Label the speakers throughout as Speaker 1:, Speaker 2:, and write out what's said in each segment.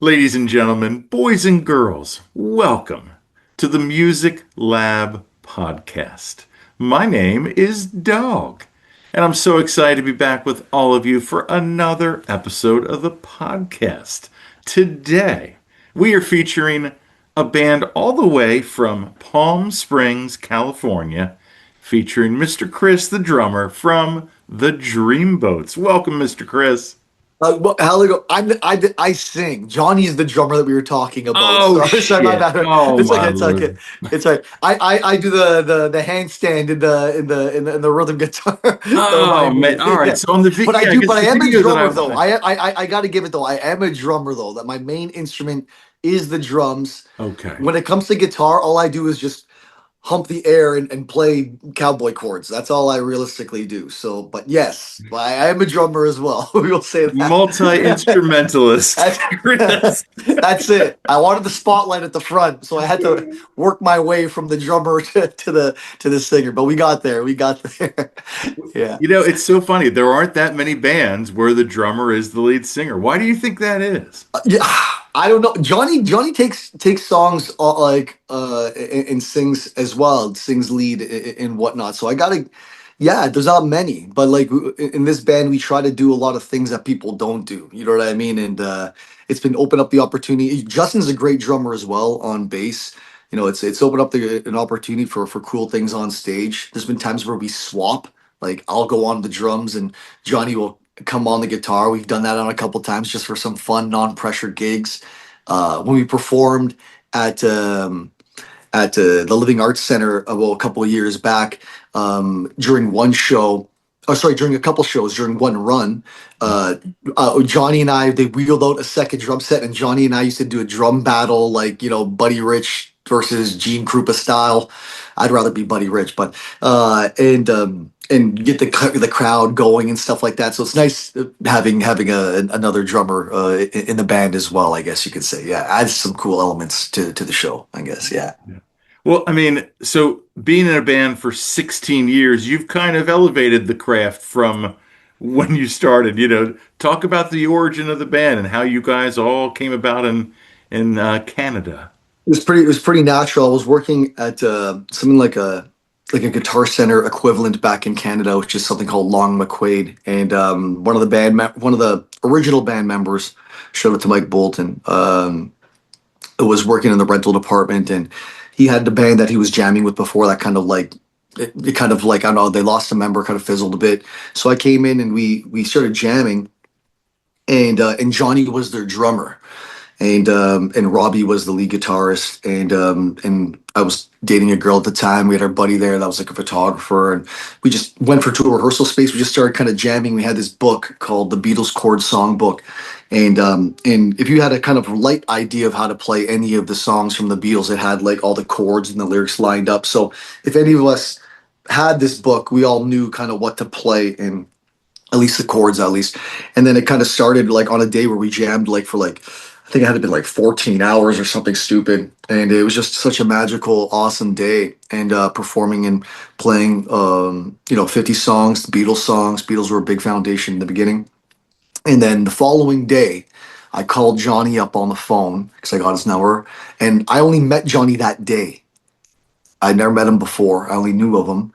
Speaker 1: Ladies and gentlemen, boys and girls, welcome to the Music Lab podcast. My name is Dogg, and I'm so excited to be back with all of you for another episode of the podcast. Today, we are featuring a band all the way from Palm Springs, California, featuring Mr. Chris, the drummer from the Dreamboats. Welcome, Mr. Chris.
Speaker 2: I sing. Johnny is the drummer that we were talking about.
Speaker 1: Oh
Speaker 2: Sorry, my
Speaker 1: shit.
Speaker 2: bad.
Speaker 1: Oh
Speaker 2: It's
Speaker 1: my
Speaker 2: okay. It's okay.
Speaker 1: lord.
Speaker 2: It's okay. I do the handstand in the rhythm guitar. Don't
Speaker 1: Oh
Speaker 2: mind
Speaker 1: man.
Speaker 2: me.
Speaker 1: All right.
Speaker 2: Yeah,
Speaker 1: So on the
Speaker 2: but I
Speaker 1: yeah, I
Speaker 2: do.
Speaker 1: guess
Speaker 2: But I
Speaker 1: the
Speaker 2: am a
Speaker 1: video that I
Speaker 2: drummer though.
Speaker 1: want
Speaker 2: I got to give it though. I am a drummer though. That my main instrument is the drums.
Speaker 1: to. Okay.
Speaker 2: When it comes to guitar, all I do is just hump the air and play cowboy chords. That's all I realistically do. So, but yes, I am a drummer as well. We'll say that.
Speaker 1: Multi-instrumentalist.
Speaker 2: That's,
Speaker 1: Chris.
Speaker 2: that's it. I wanted the spotlight at the front, so I had to work my way from the drummer to the singer. But we got there. We got there. Yeah.
Speaker 1: It's so funny. There aren't that many bands where the drummer is the lead singer. Why do you think that is?
Speaker 2: Yeah, I don't know. Johnny takes songs and sings as well, sings lead and whatnot. So I gotta, yeah. There's not many, but like in this band, we try to do a lot of things that people don't do. You know what I mean? And it's been opened up the opportunity. Justin's a great drummer as well on bass. It's opened up an opportunity for cool things on stage. There's been times where we swap. Like I'll go on the drums and Johnny will come on the guitar. We've done that on a couple times just for some fun, non-pressure gigs. When we performed at the Living Arts Center a couple of years back, during one show, oh sorry, during a couple shows during one run, uh, Johnny and I they wheeled out a second drum set, and Johnny and I used to do a drum battle, like Buddy Rich versus Gene Krupa style. I'd rather be Buddy Rich, but and get the crowd going and stuff like that. So it's nice having another drummer in the band as well. I guess you could say, yeah, adds some cool elements to the show. I guess, yeah.
Speaker 1: Yeah. Well, I mean, so being in a band for 16 years, you've kind of elevated the craft from when you started. Talk about the origin of the band and how you guys all came about in Canada.
Speaker 2: It was pretty natural. I was working at something like a Guitar Center equivalent back in Canada, which is something called Long McQuaid, and one of the original band members, showed it to Mike Bolton. Was working in the rental department, and he had the band that he was jamming with before that kind of like it kind of like I don't know, they lost a member, kind of fizzled a bit. So I came in and we started jamming, and Johnny was their drummer, and Robbie was the lead guitarist, and I was dating a girl at the time. We had our buddy there that was like a photographer, and we just went to a rehearsal space. We just started kind of jamming. We had this book called the Beatles Chord Songbook, and if you had a kind of light idea of how to play any of the songs from the Beatles, it had like all the chords and the lyrics lined up. So if any of us had this book, we all knew kind of what to play and at least the chords at least. And then it kind of started like on a day where we jammed like for like I think it had to be like 14 hours or something stupid. And it was just such a magical, awesome day. And performing and playing, 50 songs, the Beatles songs. Beatles were a big foundation in the beginning. And then the following day, I called Johnny up on the phone because I got his number. And I only met Johnny that day. I'd never met him before. I only knew of him.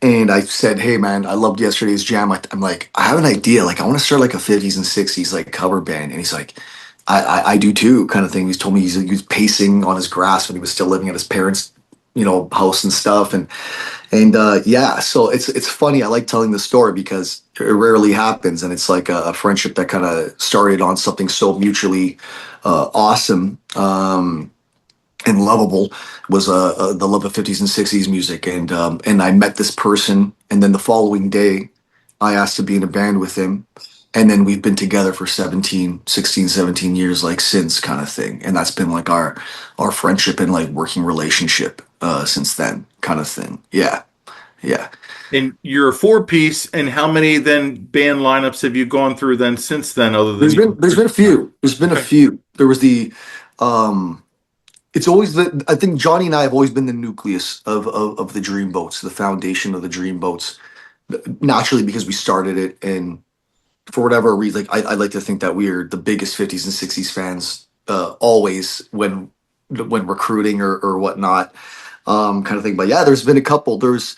Speaker 2: And I said, "Hey man, I loved yesterday's jam. I'm like, I have an idea. Like, I want to start like a 50s and 60s like cover band." And he's like, I do too, kind of thing. He's told me he was pacing on his grass when he was still living at his parents' house and stuff. And yeah, so it's funny. I like telling the story because it rarely happens, and it's like a friendship that kind of started on something so mutually awesome. And lovable was the love of 50s and 60s music, and I met this person, and then the following day I asked to be in a band with him, and then we've been together for 16, 17 years like since, kind of thing. And that's been like our friendship and like working relationship since then, kind of thing. Yeah, yeah.
Speaker 1: And you're a four-piece, and how many then band lineups have you gone through then since then, other than
Speaker 2: There's been a few. There's been a
Speaker 1: Okay.
Speaker 2: few. There was the um it's always I think Johnny and I have always been the nucleus of the Dreamboats, the foundation of the Dreamboats, naturally because we started it, and for whatever reason, like I like to think that we're the biggest 50s and 60s fans always when recruiting or whatnot, kind of thing. But yeah, there's been a couple. There's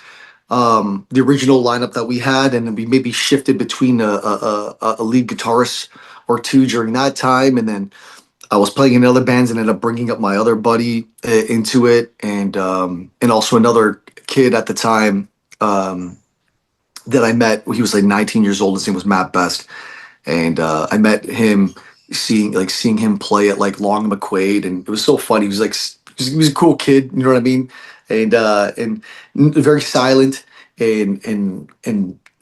Speaker 2: the original lineup that we had, and then we maybe shifted between a lead guitarist or two during that time, and then I was playing in other bands and ended up bringing up my other buddy into it, and also another kid at the time that I met. He was like 19 years old. His name was Matt Best, and I met him seeing him play at like Long McQuaid, and it was so funny. He was like he was a cool kid, you know what I mean, and very silent, and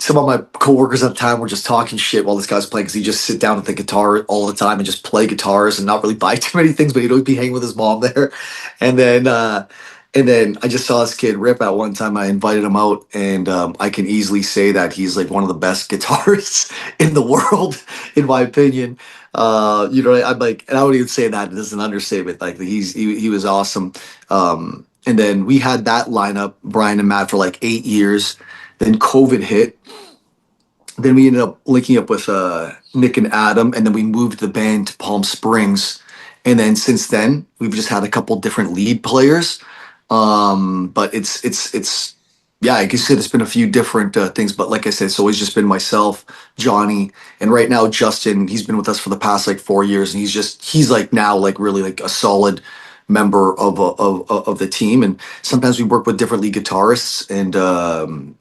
Speaker 2: some of my coworkers at the time were just talking shit while this guy's playing because he just sit down at the guitar all the time and just play guitars and not really buy too many things, but he'd always be hanging with his mom there, and then. And then I just saw this kid rip at one time. I invited him out, and I can easily say that he's like one of the best guitarists in the world, in my opinion. I'm like, and I would even say that as an understatement. Like he was awesome. And then we had that lineup, Brian and Matt, for like 8 years. Then COVID hit. Then we ended up linking up with Nick and Adam, and then we moved the band to Palm Springs. And then since then, we've just had a couple different lead players. But it's yeah, I guess it's been a few different things. But like I said, it's always just been myself, Johnny, and right now Justin. He's been with us for the past like 4 years, and he's like now like really like a solid member of the team. And sometimes we work with different lead guitarists,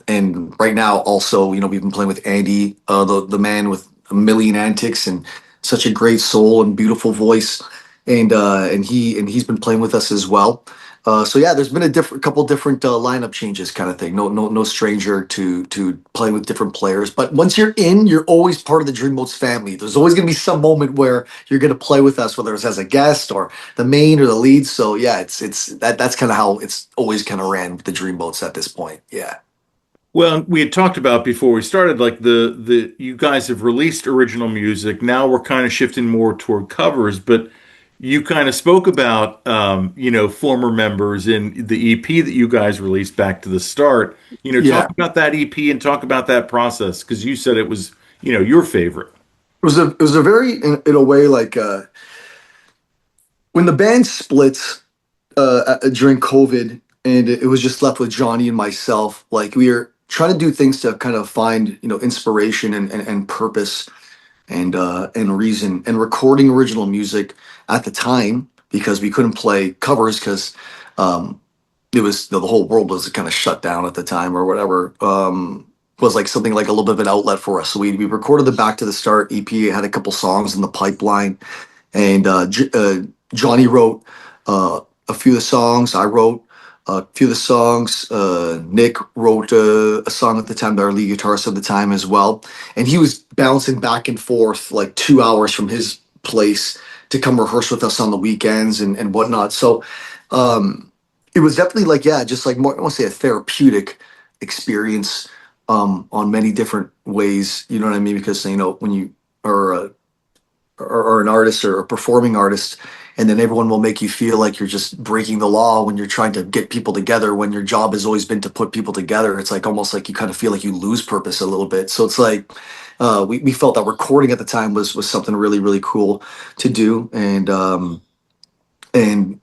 Speaker 2: and right now also we've been playing with Andy, the man with a million antics and such a great soul and beautiful voice, and he's been playing with us as well. So yeah, there's been couple different lineup changes, kind of thing. No stranger to playing with different players. But once you're in, you're always part of the Dreamboats family. There's always going to be some moment where you're going to play with us, whether it's as a guest or the main or the lead. So yeah, that's kind of how it's always kind of ran with the Dreamboats at this point. Yeah.
Speaker 1: Well, we had talked about before we started, like the you guys have released original music. Now we're kind of shifting more toward covers, but you kind of spoke about former members in the EP that you guys released back to the start. Talk
Speaker 2: Yeah.
Speaker 1: about that EP and talk about that process because you said it was, your favorite.
Speaker 2: It was a very in a way like when the band splits during COVID, and it was just left with Johnny and myself. Like we were trying to do things to kind of find inspiration and purpose and reason and recording original music at the time because we couldn't play covers because um, it was the whole world was kind of shut down at the time or whatever. Was like something like a little bit of an outlet for us. So we recorded the Back to the Start EP. It had a couple songs in the pipeline, and Johnny wrote a few of the songs. I wrote a few of the songs. Nick wrote a song at the time, our lead guitarist at the time as well. And he was bouncing back and forth like 2 hours from his place to come rehearse with us on the weekends and whatnot. So it was definitely like, yeah, just like more, I want to say a therapeutic experience on many different ways. You know what I mean? Because, when you are or an artist or a performing artist, and then everyone will make you feel like you're just breaking the law when you're trying to get people together when your job has always been to put people together. It's like almost like you kind of feel like you lose purpose a little bit. So it's like we felt that recording at the time was something really, really cool to do. And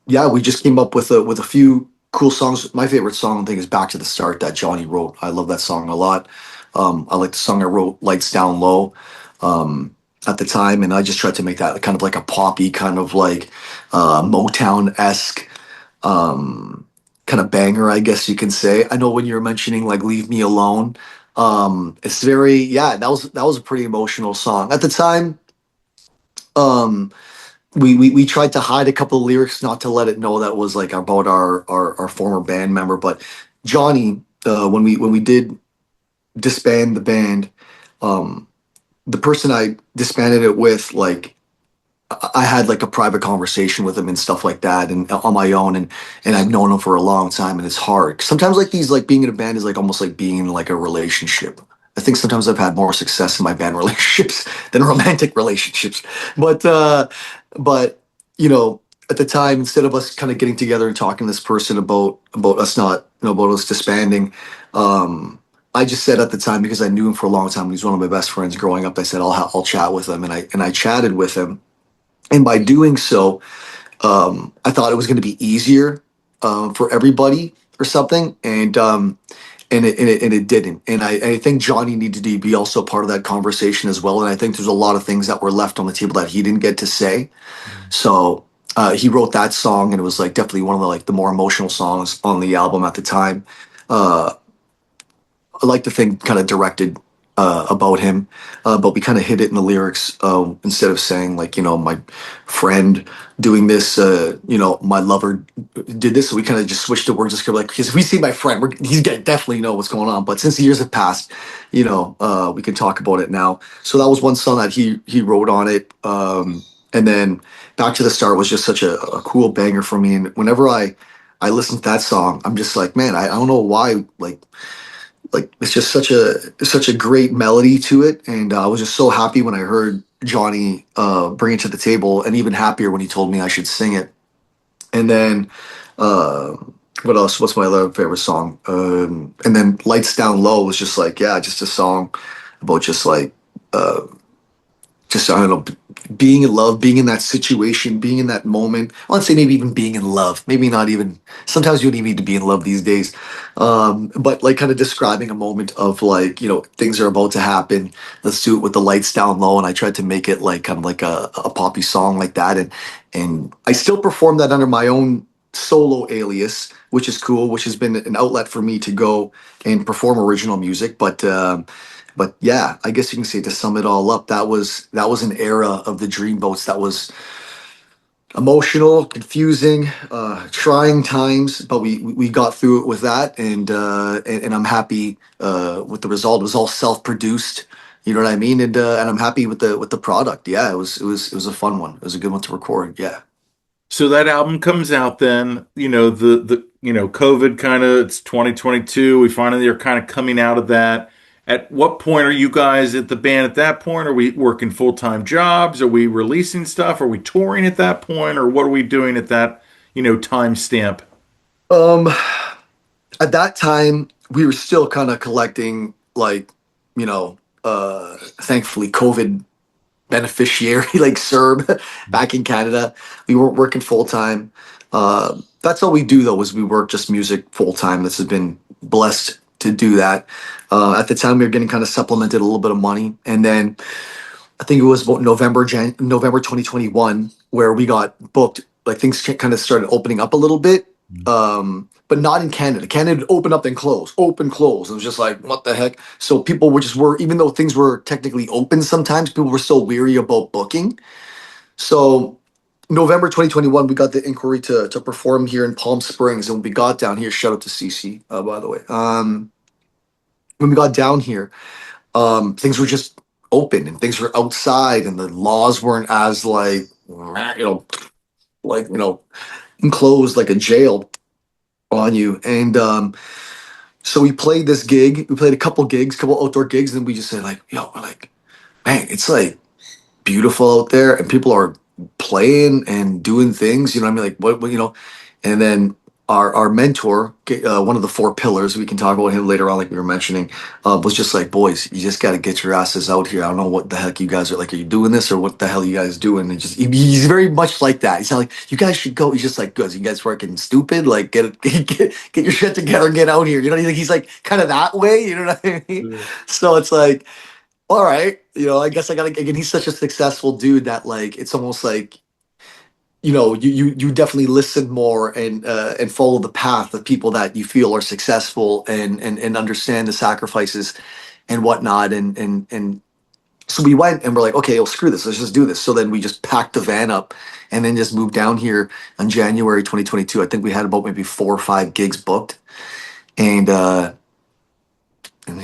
Speaker 2: yeah, we just came up with a few cool songs. My favorite song I think is Back to the Start that Johnny wrote. I love that song a lot. I like the song I wrote, Lights Down Low, at the time, and I just tried to make that kind of like a poppy, kind of like Motown-esque kind of banger, I guess you can say. I know when you were mentioning like Leave Me Alone, it's very, yeah, that was a pretty emotional song. At the time, um, we tried to hide a couple of lyrics, not to let it know that was like about our former band member. But Johnny, when we did disband the band, um, the person I disbanded it with, like I had like a private conversation with him and stuff like that, and on my own, and I've known him for a long time, and it's hard. Sometimes like these, like being in a band is like almost like being in like a relationship. I think sometimes I've had more success in my band relationships than romantic relationships, but but at the time, instead of us kind of getting together and talking to this person about us not, about us disbanding, um, I just said at the time, because I knew him for a long time, he was one of my best friends growing up. I said I'll chat with him, and I chatted with him, and by doing so, I thought it was going to be easier for everybody or something, and it didn't. And I think Johnny needed to be also part of that conversation as well. And I think there's a lot of things that were left on the table that he didn't get to say. So he wrote that song, and it was like definitely one of the like the more emotional songs on the album at the time. Uh, I like to think kind of directed about him, but we kind of hit it in the lyrics instead of saying like my friend doing this, my lover did this. So we kind of just switched the words, just kind of like because if we see my friend, he's gonna definitely know what's going on. But since the years have passed, we can talk about it now. So that was one song that he wrote on it, and then Back to the Start was just such a cool banger for me. And whenever I listen to that song, I'm just like, man, I don't know why like it's just such a great melody to it, and I was just so happy when I heard Johnny bring it to the table, and even happier when he told me I should sing it. And then uh, what else? What's my other favorite song? And then Lights Down Low was just like, yeah, just a song about just like uh, just I don't know, being in love, being in that situation, being in that moment. I want to say maybe even being in love. Maybe not even. Sometimes you don't even need to be in love these days. But like kind of describing a moment of like things are about to happen. Let's do it with the lights down low. And I tried to make it like kind of like a poppy song like that. And I still perform that under my own solo alias, which is cool, which has been an outlet for me to go and perform original music. But yeah, I guess you can say to sum it all up, that was an era of the Dreamboats that was emotional, confusing, trying times, but we got through it with that, and I'm happy with the result. It was all self-produced, you know what I mean, and I'm happy with the product. Yeah, it was a fun one. It was a good one to record. Yeah.
Speaker 1: So that album comes out then, COVID kind of, it's 2022. We finally are kind of coming out of that. At what point are you guys at the band at that point? Are we working full-time jobs? Are we releasing stuff? Are we touring at that point? Or what are we doing at that, time stamp?
Speaker 2: Um, at that time, we were still kind of collecting like, thankfully COVID beneficiary like Serb back in Canada. We weren't working full time. That's all we do though is we work just music full time. This has been blessed to do that. At the time, we were getting kind of supplemented a little bit of money, and then I think it was about November 2021 where we got booked. Like things kind of started opening up a little bit, but not in Canada. Canada would open up then close, open close. It was just like what the heck. So people were even though things were technically open, sometimes people were still weary about booking. So November 2021, we got the inquiry to perform here in Palm Springs, and when we got down here, shout out to CC, by the way. When we got down here, things were just open and things were outside, and the laws weren't as like enclosed like a jail on you. And so we played this gig. We played a couple gigs, couple outdoor gigs, and then we just said like, yo, we're like, man, it's like beautiful out there, and people are playing and doing things. You know what I mean? Like what. And then our mentor, one of the four pillars, we can talk about him later on, like we were mentioning, was just like, boys, you just got to get your asses out here. I don't know what the heck you guys are like. Are you doing this or what the hell you guys doing? And he's very much like that. He's not like, you guys should go. He's just like, good. You guys working stupid? Like get your shit together and get out here. You know, he's like kind of that way. You know what I mean?
Speaker 1: Yeah.
Speaker 2: So it's like, all right, I guess I gotta. Again, he's such a successful dude that like it's almost like you definitely listen more and follow the path of people that you feel are successful and understand the sacrifices and whatnot and so we went and we're like, okay, well, screw this, let's just do this. So then we just packed the van up and then just moved down here in January 2022. I think we had about maybe 4 or 5 gigs booked, and they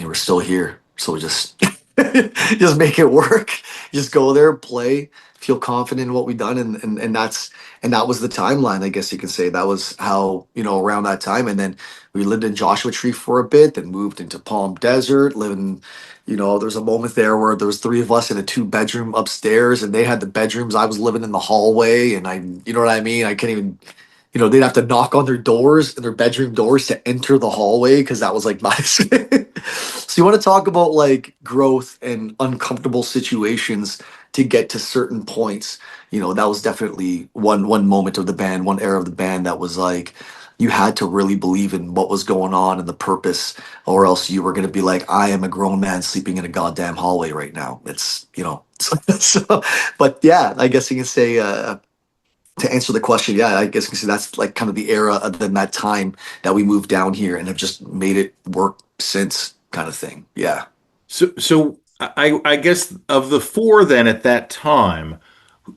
Speaker 2: were still here. So we just just make it work. Just go there, play, feel confident in what we've done, and that was the timeline. I guess you could say that was how around that time. And then we lived in Joshua Tree for a bit, then moved into Palm Desert, living. There's a moment there where there was three of us in a two-bedroom upstairs, and they had the bedrooms. I was living in the hallway, and you know what I mean. I can't even. they'd have to knock on their doors and their bedroom doors to enter the hallway because that was like my. So you want to talk about like growth and uncomfortable situations to get to certain points. That was definitely one moment of the band, one era of the band that was like you had to really believe in what was going on and the purpose, or else you were going to be like, I am a grown man sleeping in a goddamn hallway right now. It's. So, but yeah, I guess you can say to answer the question, yeah, I guess you can say that's like kind of the era of then that time that we moved down here and have just made it work since, kind of thing. Yeah.
Speaker 1: So I guess of the four then at that time,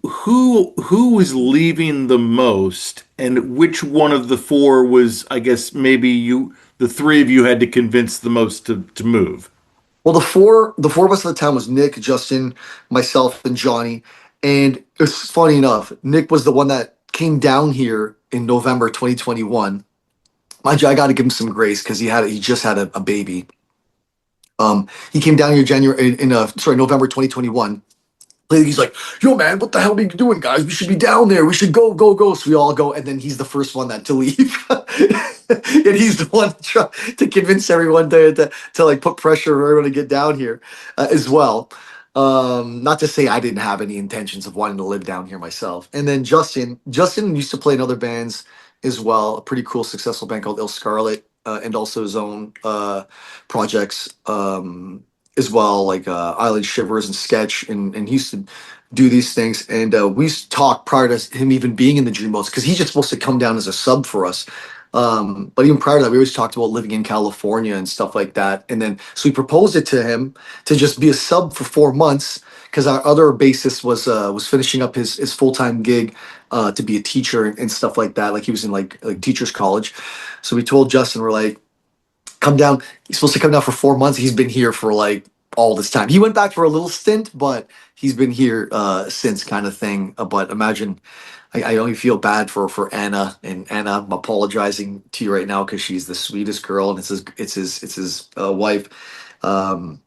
Speaker 1: who was leaving the most, and which one of the four was, I guess maybe the three of you had to convince the most to move.
Speaker 2: Well, the four of us at the time was Nick, Justin, myself, and Johnny. And it's funny enough, Nick was the one that came down here in November 2021. Mind you, I got to give him some grace because he just had a baby. He came down here January in November 2021. He's like, yo, man, what the hell are we doing, guys? We should be down there. We should go, go, go. So we all go, and then he's the first one that to leave, and he's the one to convince everyone to like put pressure on everyone to get down here as well. Not to say I didn't have any intentions of wanting to live down here myself. And then Justin used to play in other bands as well. A pretty cool, successful band called Il Scarlet, and also his own projects. As well, like Island Shivers and Sketch, and he used to do these things. And we used to talk prior to him even being in the Dreamboats because he's just supposed to come down as a sub for us. But even prior to that, we always talked about living in California and stuff like that. And then so we proposed it to him to just be a sub for 4 months because our other bassist was finishing up his full time gig to be a teacher and stuff like that. Like he was in like teachers college. So we told Justin, we're like, come down. He's supposed to come down for 4 months. He's been here for like all this time. He went back for a little stint, but he's been here since, kind of thing. But imagine, I only feel bad for Anna, and Anna, I'm apologizing to you right now because she's the sweetest girl, and it's his wife. And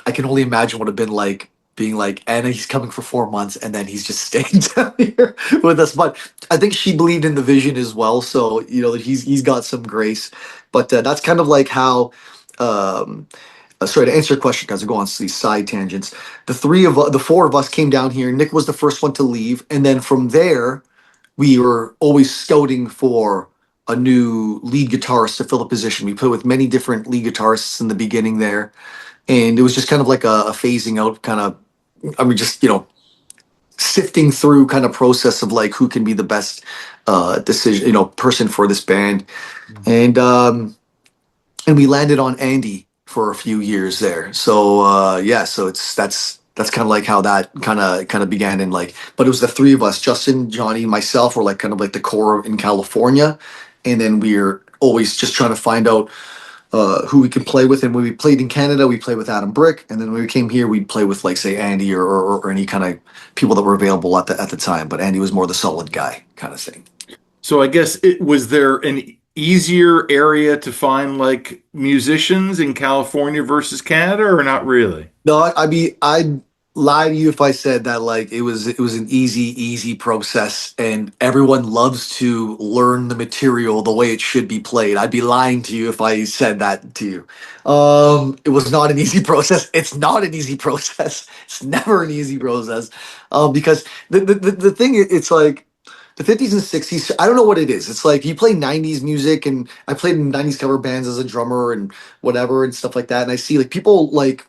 Speaker 2: I can only imagine what it'd been like being like, Anna, he's coming for 4 months and then he's just staying down here with us. But I think she believed in the vision as well, so he's got some grace. But that's kind of like how. Sorry, to answer your question, guys, I go on these side tangents. The four of us came down here. Nick was the first one to leave, and then from there, we were always scouting for a new lead guitarist to fill the position. We played with many different lead guitarists in the beginning there, and it was just kind of like a phasing out kind of. I mean, just sifting through kind of process of like who can be the best decision, person for this band, and we landed on Andy for a few years there. So yeah, so that's kind of like how that kind of began. And like, but it was the three of us, Justin, Johnny, myself, were like kind of like the core in California, and then we're always just trying to find out who we can play with. And when we played in Canada, we played with Adam Brick, and then when we came here, we'd play with like say Andy or any kind of people that were available at the time. But Andy was more the solid guy kind of thing.
Speaker 1: So I guess it was there an easier area to find like musicians in California versus Canada, or not really?
Speaker 2: No, I'd lie to you if I said that like it was an easy process and everyone loves to learn the material the way it should be played. I'd be lying to you if I said that to you. It was not an easy process. It's not an easy process. It's never an easy process. Because the thing it's like the 50s and 60s, I don't know what it is. It's like you play 90s music, and I played in 90s cover bands as a drummer and whatever and stuff like that. And I see like people like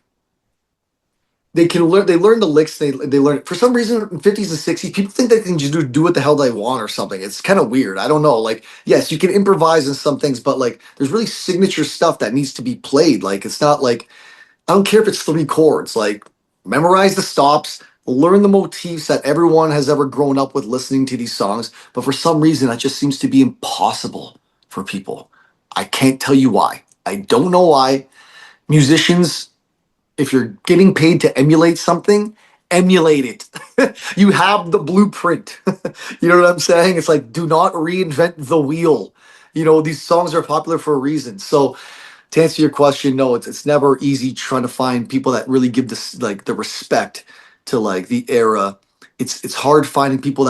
Speaker 2: they learn the licks, they learn it for some reason in 50s and 60s. People think they can just do what the hell they want or something. It's kind of weird. I don't know. Like, yes, you can improvise in some things, but like there's really signature stuff that needs to be played. Like it's not like I don't care if it's three chords. Like memorize the stops, learn the motifs that everyone has ever grown up with listening to these songs. But for some reason that just seems to be impossible for people. I can't tell you why. I don't know why. Musicians, if you're getting paid to emulate something, emulate it. You have the blueprint. You know what I'm saying? It's like, do not reinvent the wheel. These songs are popular for a reason. So to answer your question, no, it's never easy trying to find people that really give this like the respect to like the era. It's hard finding people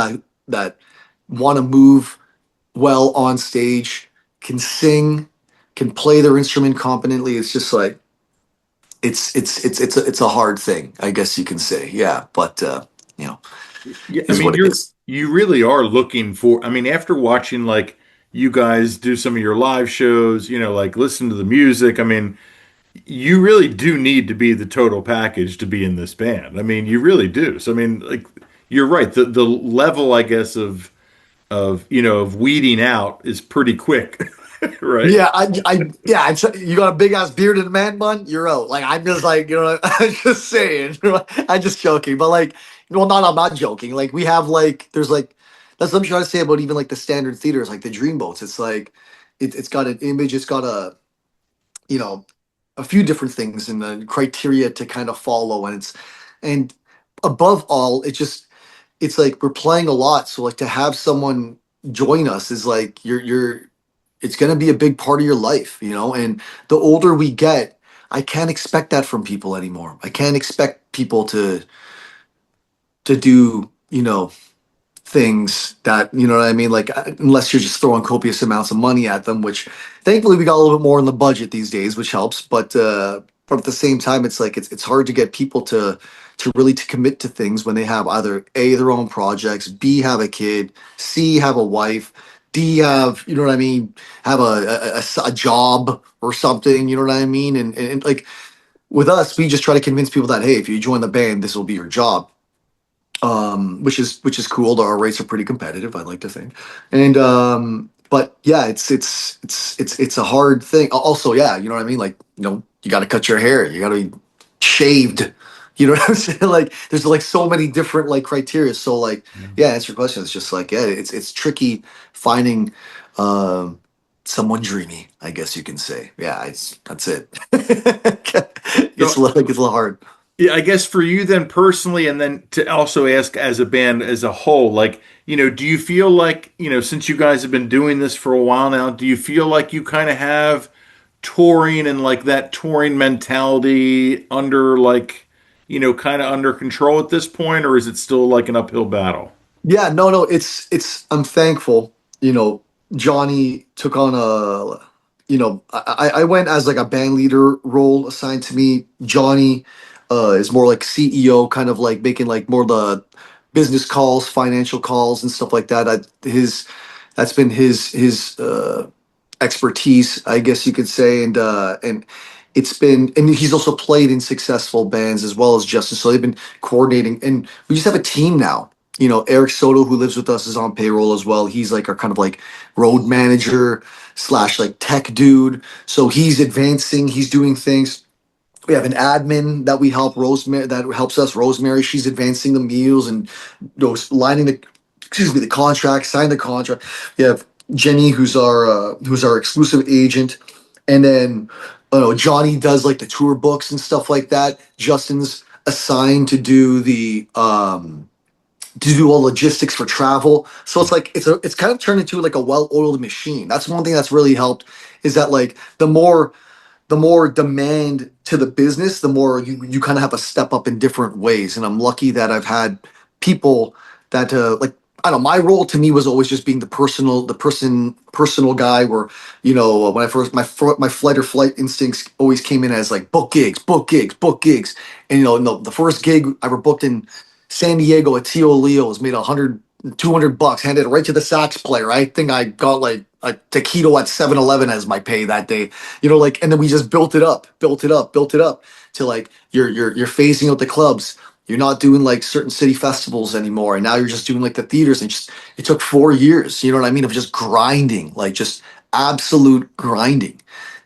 Speaker 2: that want to move well on stage, can sing, can play their instrument competently. It's just like it's a hard thing, I guess you can say. Yeah, but you know,
Speaker 1: Yeah, I
Speaker 2: is
Speaker 1: mean
Speaker 2: what it is.
Speaker 1: you really are looking for, I mean, after watching like you guys do some of your live shows, like listen to the music, I mean, you really do need to be the total package to be in this band. I mean, you really do. So I mean, like you're right. The level, I guess, of weeding out is pretty quick, right?
Speaker 2: Yeah, yeah. You got a big ass beard and a man bun, you're out. Like I'm just like, I'm just saying. I'm just joking, but like, well, not I'm not joking. Like we have like, there's like, that's what I'm trying to say about even like the standard theaters, like the Dreamboats. It's like, it's got an image, it's got you know, a few different things and the criteria to kind of follow, and above all, it's like we're playing a lot, so like to have someone join us is like you're it's going to be a big part of your life, and the older we get, I can't expect that from people anymore. I can't expect people to do, things that, you know what I mean, like unless you're just throwing copious amounts of money at them, which thankfully we got a little bit more in the budget these days, which helps, but at the same time it's like it's hard to get people to really to commit to things when they have either A, their own projects, B, have a kid, C, have a wife, D, have, you know what I mean, have a job or something, you know what I mean, and like with us, we just try to convince people that, hey, if you join the band, this will be your job, which is cool. Our rates are pretty competitive, I like to think. And but yeah, it's a hard thing. Also, yeah, you know what I mean. Like, you got to cut your hair. You got to be shaved. You know what I'm saying? Like, there's like so many different like criteria. So like, yeah, answer your question. It's just like, yeah, it's tricky finding um someone dreamy, I guess you can say. Yeah, that's it. It's
Speaker 1: So
Speaker 2: like it's a little hard.
Speaker 1: yeah, I guess for you then personally, and then to also ask as a band as a whole, like, do you feel like, since you guys have been doing this for a while now, do you feel like you kind of have touring and like that touring mentality under like, kind of under control at this point, or is it still like an uphill battle?
Speaker 2: Yeah, no, it's I'm thankful. Johnny took on I went as like a band leader role assigned to me. Johnny is more like CEO, kind of like making like more the business calls, financial calls and stuff like that. That's been his expertise, I guess you could say, and and he's also played in successful bands as well as Justin. So they've been coordinating, and we just have a team now. Eric Soto, who lives with us, is on payroll as well. He's like our kind of like road manager slash like tech dude. So he's advancing, he's doing things. We have an admin that we help, Rosemary, that helps us. Rosemary, she's advancing the meals and lining the contract, signing the contract. We have Jenny, who's our exclusive agent, and then Johnny does like the tour books and stuff like that. Justin's assigned to do all logistics for travel. So it's like it's kind of turned into like a well-oiled machine. That's one thing that's really helped is that like the more demand to the business, the more you kind of have to step up in different ways. And I'm lucky that I've had people that like I don't know. My role to me was always just being personal guy. Where when I first my flight instincts always came in as like book gigs, book gigs, book gigs. And the first gig I ever booked in San Diego at Tio Leo's made 200 bucks, handed it right to the sax player. I think I got like a taquito at 7-Eleven as my pay that day. Like, and then we just built it up, built it up, built it up to like you're phasing out the clubs. You're not doing like certain city festivals anymore, and now you're just doing like the theaters. And just it took 4 years, you know what I mean, of just grinding, like just absolute grinding,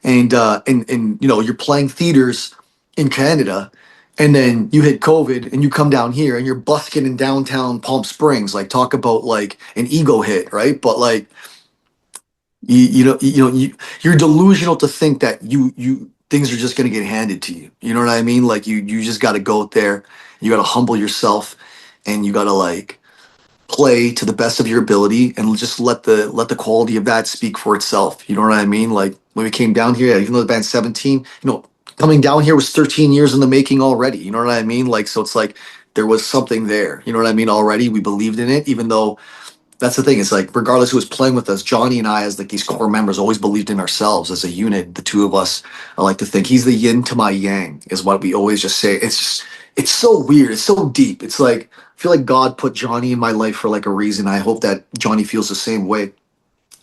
Speaker 2: and you're playing theaters in Canada, and then you hit COVID and you come down here and you're busking in downtown Palm Springs. Like, talk about like an ego hit, right? But like you're delusional to think that you things are just going to get handed to you. You know what I mean? Like you just got to go out there, you got to humble yourself, and you got to like play to the best of your ability and just let the quality of that speak for itself. You know what I mean? Like when we came down here, even though the band's 17, coming down here was 13 years in the making already. You know what I mean? Like, so it's like there was something there. You know what I mean? Already we believed in it, even though That's the thing. It's like regardless who was playing with us, Johnny and I, as like these core members, always believed in ourselves as a unit. The two of us, I like to think he's the yin to my yang, is what we always just say. It's so weird. It's so deep. It's like I feel like God put Johnny in my life for like a reason. I hope that Johnny feels the same way.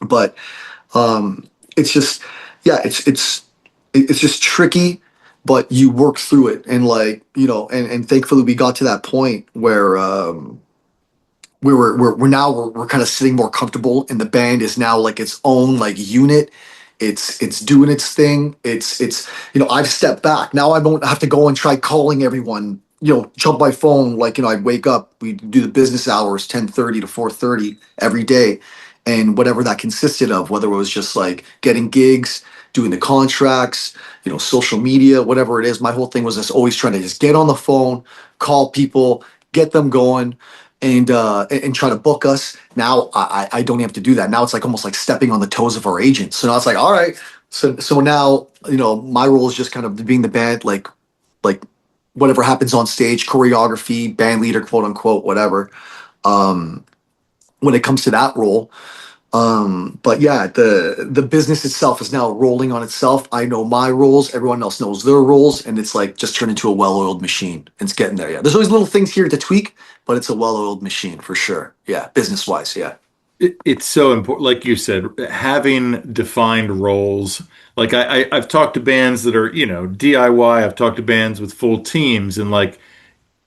Speaker 2: But it's just yeah, it's just tricky, but you work through it, and like and thankfully we got to that point where we're kind of sitting more comfortable, and the band is now like its own like unit. It's doing its thing. It's I've stepped back now. I don't have to go and try calling everyone, jump my phone. Like, I'd wake up, we do the business hours, 10:30 to 4:30 every day, and whatever that consisted of, whether it was just like getting gigs, doing the contracts, social media, whatever it is. My whole thing was just always trying to just get on the phone, call people, get them going, and try to book us. Now I don't have to do that. Now it's like almost like stepping on the toes of our agents. So now it's like, all right. So now, my role is just kind of being the band, like whatever happens on stage, choreography, band leader, quote unquote, whatever. Um, when it comes to that role. But yeah, the business itself is now rolling on itself. I know my roles, everyone else knows their roles, and it's like just turned into a well-oiled machine. It's getting there. Yeah, there's always little things here to tweak, but it's a well-oiled machine for sure. Yeah, business-wise, yeah.
Speaker 1: It's so important, like you said, having defined roles. Like I've talked to bands that are, DIY. I've talked to bands with full teams, and like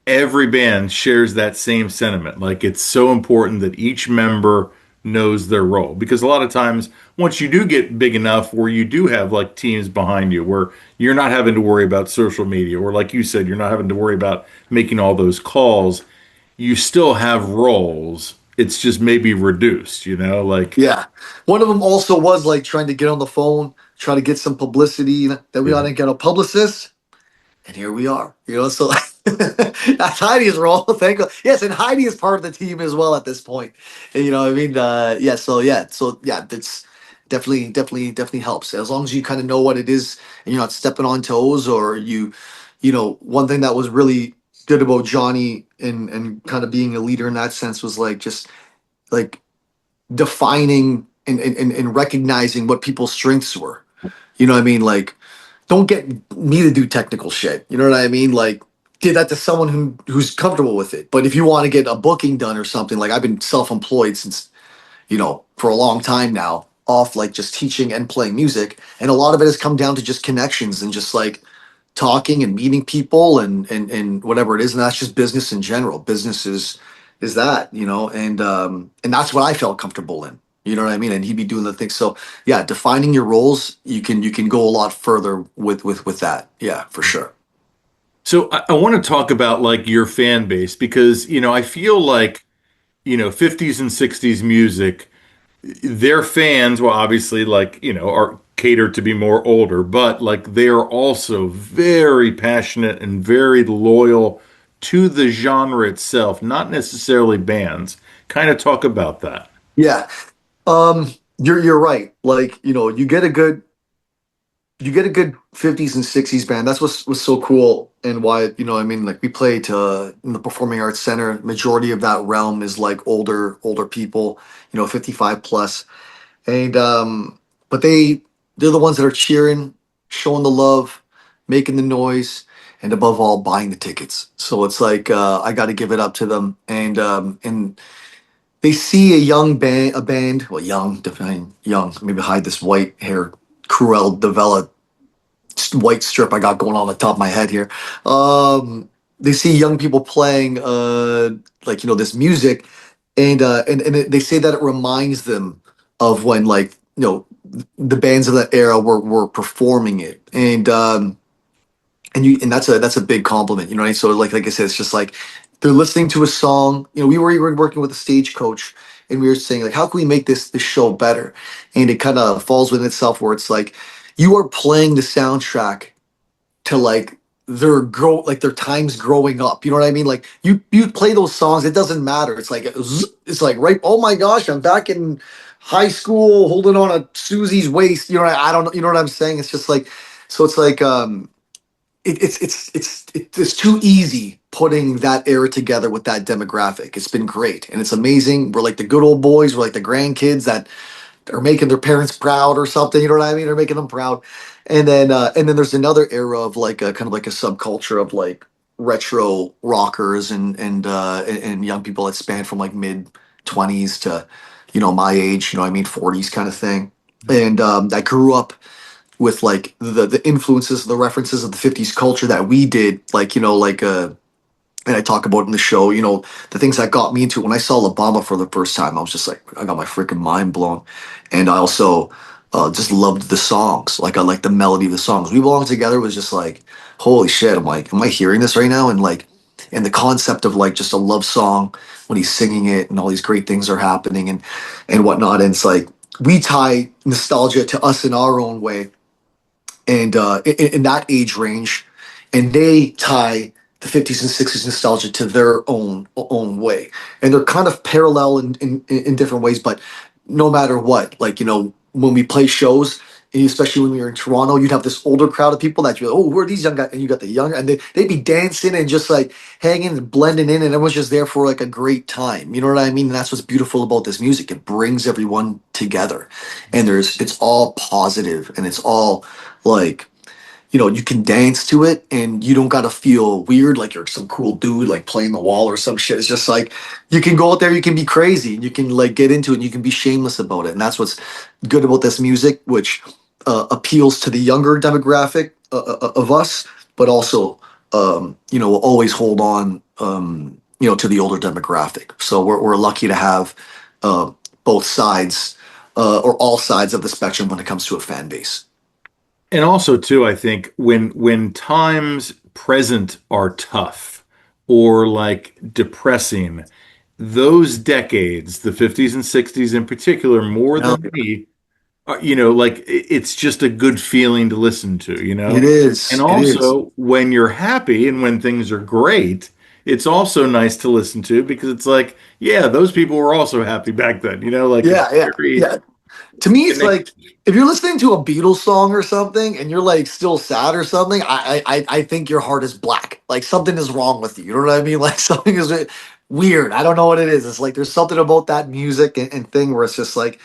Speaker 1: every band shares that same sentiment. Like it's so important that each member knows their role because a lot of times once you do get big enough where you do have like teams behind you where you're not having to worry about social media or like you said you're not having to worry about making all those calls, you still have roles. It's just maybe reduced, like
Speaker 2: Yeah. One of them also was like trying to get on the phone, try to get some publicity. Then we got
Speaker 1: yeah.
Speaker 2: to get a publicist. And here we are, so that's Heidi's role. Thank God. Yes, and Heidi is part of the team as well at this point. And you know what I mean? So yeah, that's definitely helps. As long as you kind of know what it is and you're not stepping on toes, or one thing that was really good about Johnny and kind of being a leader in that sense was like just like defining and recognizing what people's strengths were. You know what I mean? Like, don't get me to do technical shit. You know what I mean? Like, give that to someone who's comfortable with it. But if you want to get a booking done or something, like I've been self-employed since, for a long time now, off like just teaching and playing music. And a lot of it has come down to just connections and just like talking and meeting people and whatever it is. And that's just business in general. Business is that, and that's what I felt comfortable in. You know what I mean? And he'd be doing the thing. So yeah, defining your roles, you can go a lot further with that. Yeah, for sure.
Speaker 1: So I want to talk about like your fan base because, I feel like, 50s and 60s music, their fans, well, obviously, like, are catered to be more older, but like they are also very passionate and very loyal to the genre itself, not necessarily bands. Kind of talk about that.
Speaker 2: Yeah. You're right. Like, you get a good 50s and 60s band. That's what's was so cool, and why, I mean, like we play to in the Performing Arts Center. Majority of that realm is like older people, 55 plus. And but they're the ones that are cheering, showing the love, making the noise, and above all buying the tickets. So it's like I got to give it up to them. And they see a band, well, young, define young, maybe hide this white hair, Cruel Devella white strip I got going on the top of my head here. They see young people playing like this music, and they say that it reminds them of when, like, the bands of that era were performing it. And that's a big compliment, what I mean? So like I said, it's just like they're listening to a song. We were even working with a stagecoach, and we were saying like, how can we make this show better? And it kind of falls within itself, where it's like you are playing the soundtrack to like their times growing up. You know what I mean? Like you play those songs, it doesn't matter. It's like, right. Oh my gosh, I'm back in high school holding on to Susie's waist. I don't know. You know what I'm saying? It's just like, so it's like it's too easy putting that era together with that demographic. It's been great and it's amazing. We're like the good old boys. We're like the grandkids that are making their parents proud or something. You know what I mean? They're making them proud. And then there's another era of like a kind of like a subculture of like retro rockers and young people that span from like mid 20s to my age. You know what I mean? 40s kind of thing. And I grew up with like the influences, the references of the 50s culture that we did, like and I talk about in the show, the things that got me into it. When I saw Alabama for the first time, I was just like, I got my freaking mind blown. And I also just loved the songs. Like, I like the melody of the songs. We Belong Together was just like, holy shit. I'm like, am I hearing this right now? And the concept of like just a love song when he's singing it and all these great things are happening and whatnot. And it's like, we tie nostalgia to us in our own way and in that age range, and they tie the 50s and 60s nostalgia to their own way, and they're kind of parallel in different ways. But no matter what, like when we play shows. And especially when we were in Toronto, you'd have this older crowd of people that you're like, oh, who are these young guys? And you got the younger, and they'd be dancing and just like hanging and blending in, and everyone's just there for like a great time. You know what I mean? And that's what's beautiful about this music. It brings everyone together, and it's all positive, and it's all like you can dance to it and you don't gotta feel weird like you're some cool dude like playing the wall or some shit. It's just like you can go out there, you can be crazy, and you can like get into it, and you can be shameless about it. And that's what's good about this music, which appeals to the younger demographic of us, but also will always hold on to the older demographic. So we're lucky to have both sides or all sides of the spectrum when it comes to a fan base.
Speaker 1: And also too, I think when times present are tough or like depressing, those decades, the 50s and 60s in particular, more
Speaker 2: Yeah,
Speaker 1: than any, like it's just a good feeling to listen to, you
Speaker 2: it
Speaker 1: know? And
Speaker 2: is. It is.
Speaker 1: also when you're happy and when things are great, it's also nice to listen to because it's like, yeah, those people were also happy back then, like it's
Speaker 2: Yeah, yeah,
Speaker 1: very
Speaker 2: yeah. To me, it's
Speaker 1: connected.
Speaker 2: like if you're listening to a Beatles song or something and you're like still sad or something, I think your heart is black. Like something is wrong with you. You know what I mean? Like something is weird. I don't know what it is. It's like there's something about that music and thing where it's just like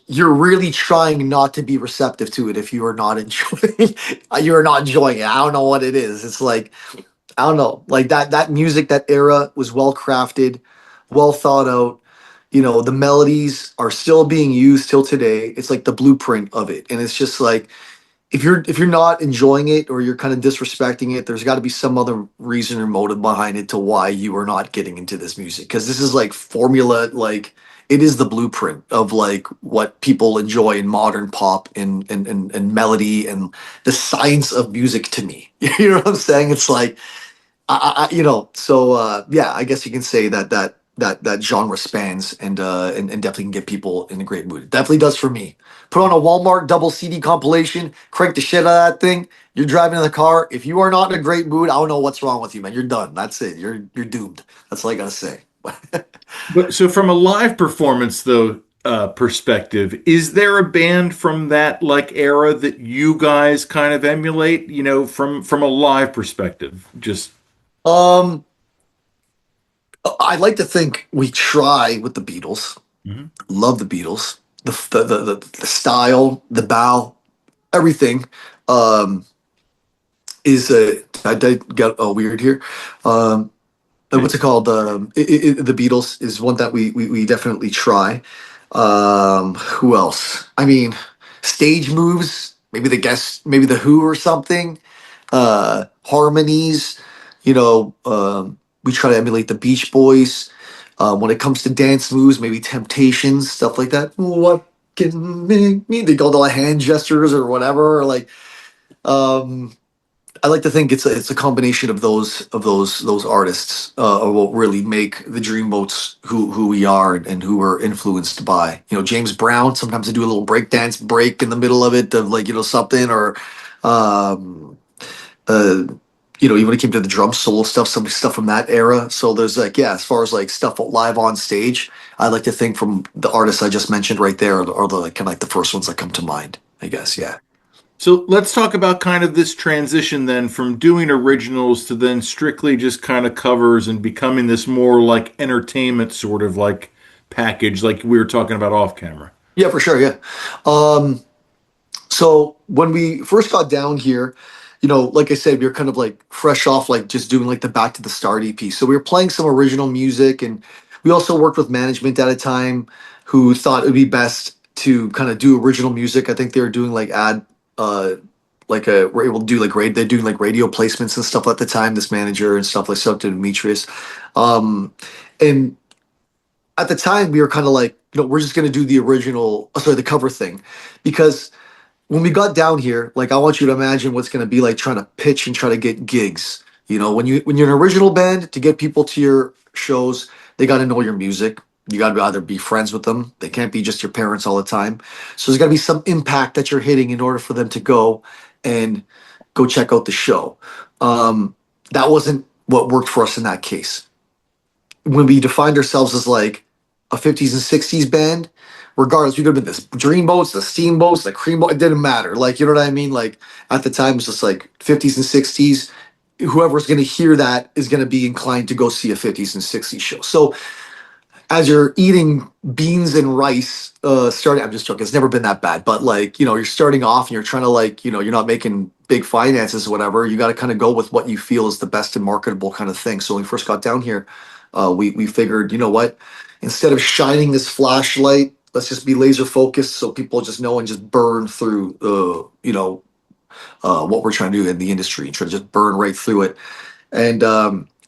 Speaker 2: you're really trying not to be receptive to it if you are not enjoying you are not enjoying it. I don't know what it is. It's like I don't know, like that music, that era was well crafted, well thought out. The melodies are still being used till today. It's like the blueprint of it, and it's just like if you're not enjoying it or you're kind of disrespecting it, there's got to be some other reason or motive behind it to why you are not getting into this music. Because this is like formula, like it is the blueprint of like what people enjoy in modern pop and melody and the science of music to me. You know what I'm saying? It's like so yeah, I guess you can say that genre spans and definitely can get people in a great mood. It definitely does for me. Put on a Walmart double CD compilation, crank the shit out of that thing. You're driving in the car. If you are not in a great mood, I don't know what's wrong with you, man. You're done. That's it. You're doomed. That's all I gotta say.
Speaker 1: But so from a live performance though perspective, is there a band from that like era that you guys kind of emulate, from a live perspective? Just
Speaker 2: um, I'd like to think we try with the Beatles.
Speaker 1: Mhm.
Speaker 2: Love the Beatles. The style, the bow, everything. Um, is I did get weird here. Um, what's it called? The Beatles is one that we definitely try. Who else? I mean, stage moves. Maybe the guest, maybe the Who or something. Harmonies. We try to emulate the Beach Boys. When it comes to dance moves, maybe Temptations, stuff like that. What can make me? They go the hand gestures or whatever. Or like, um, I like to think it's a combination of those artists will really make the Dreamboats who we are and who we're influenced by. James Brown. Sometimes I do a little breakdance break in the middle of it of like something or um, uh, even when it came to the drum solo stuff, some stuff from that era. So there's like yeah, as far as like stuff live on stage, I like to think from the artists I just mentioned right there are the like kind of like the first ones that come to mind. I guess yeah.
Speaker 1: So let's talk about kind of this transition then from doing originals to then strictly just kind of covers and becoming this more like entertainment sort of like package, like we were talking about off camera.
Speaker 2: Yeah, for sure. Yeah. Um, so when we first got down here, like I said, we were kind of like fresh off like just doing like the Back to the Start EP. So we were playing some original music, and we also worked with management at a time who thought it would be best to kind of do original music. I think they were doing like uh we're able to do like they're doing like radio placements and stuff at the time, this manager and stuff like stuff to Demetrius. Um and at the time we were kind of like, we're just gonna do the original, sorry, the cover thing. Because when we got down here, like I want you to imagine what's going to be like trying to pitch and try to get gigs. When you're an original band, to get people to your shows, they got to know your music. You got to either be friends with them. They can't be just your parents all the time. So there's got to be some impact that you're hitting in order for them to go and go check out the show. That wasn't what worked for us in that case. When we defined ourselves as like a 50s and 60s band, regardless, we could have been the Dreamboats, the Steamboats, the Creamboat, it didn't matter. Like, you know what I mean? Like, at the time, it's just like 50s and 60s. Whoever's going to hear that is going to be inclined to go see a 50s and 60s show. So, as you're eating beans and rice, I'm just joking, it's never been that bad, but like, you're starting off and you're trying to like, you're not making big finances or whatever. You got to kind of go with what you feel is the best and marketable kind of thing. So, when we first got down here, we figured, you know what? Instead of shining this flashlight, let's just be laser focused so people just know and just burn through, what we're trying to do in the industry, and try to just burn right through it. And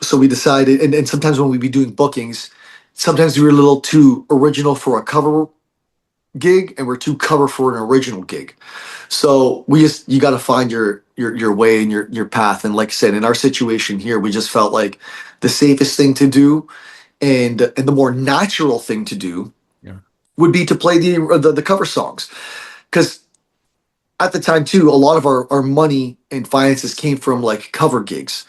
Speaker 2: so we decided, and sometimes when we'd be doing bookings, sometimes we were a little too original for a cover gig, and we're too cover for an original gig. So you got to find your way and your path. And like I said, in our situation here, we just felt like the safest thing to do and the more natural thing to do
Speaker 1: Yeah.
Speaker 2: would be to play the cover songs, because at the time too, a lot of our money and finances came from like cover gigs.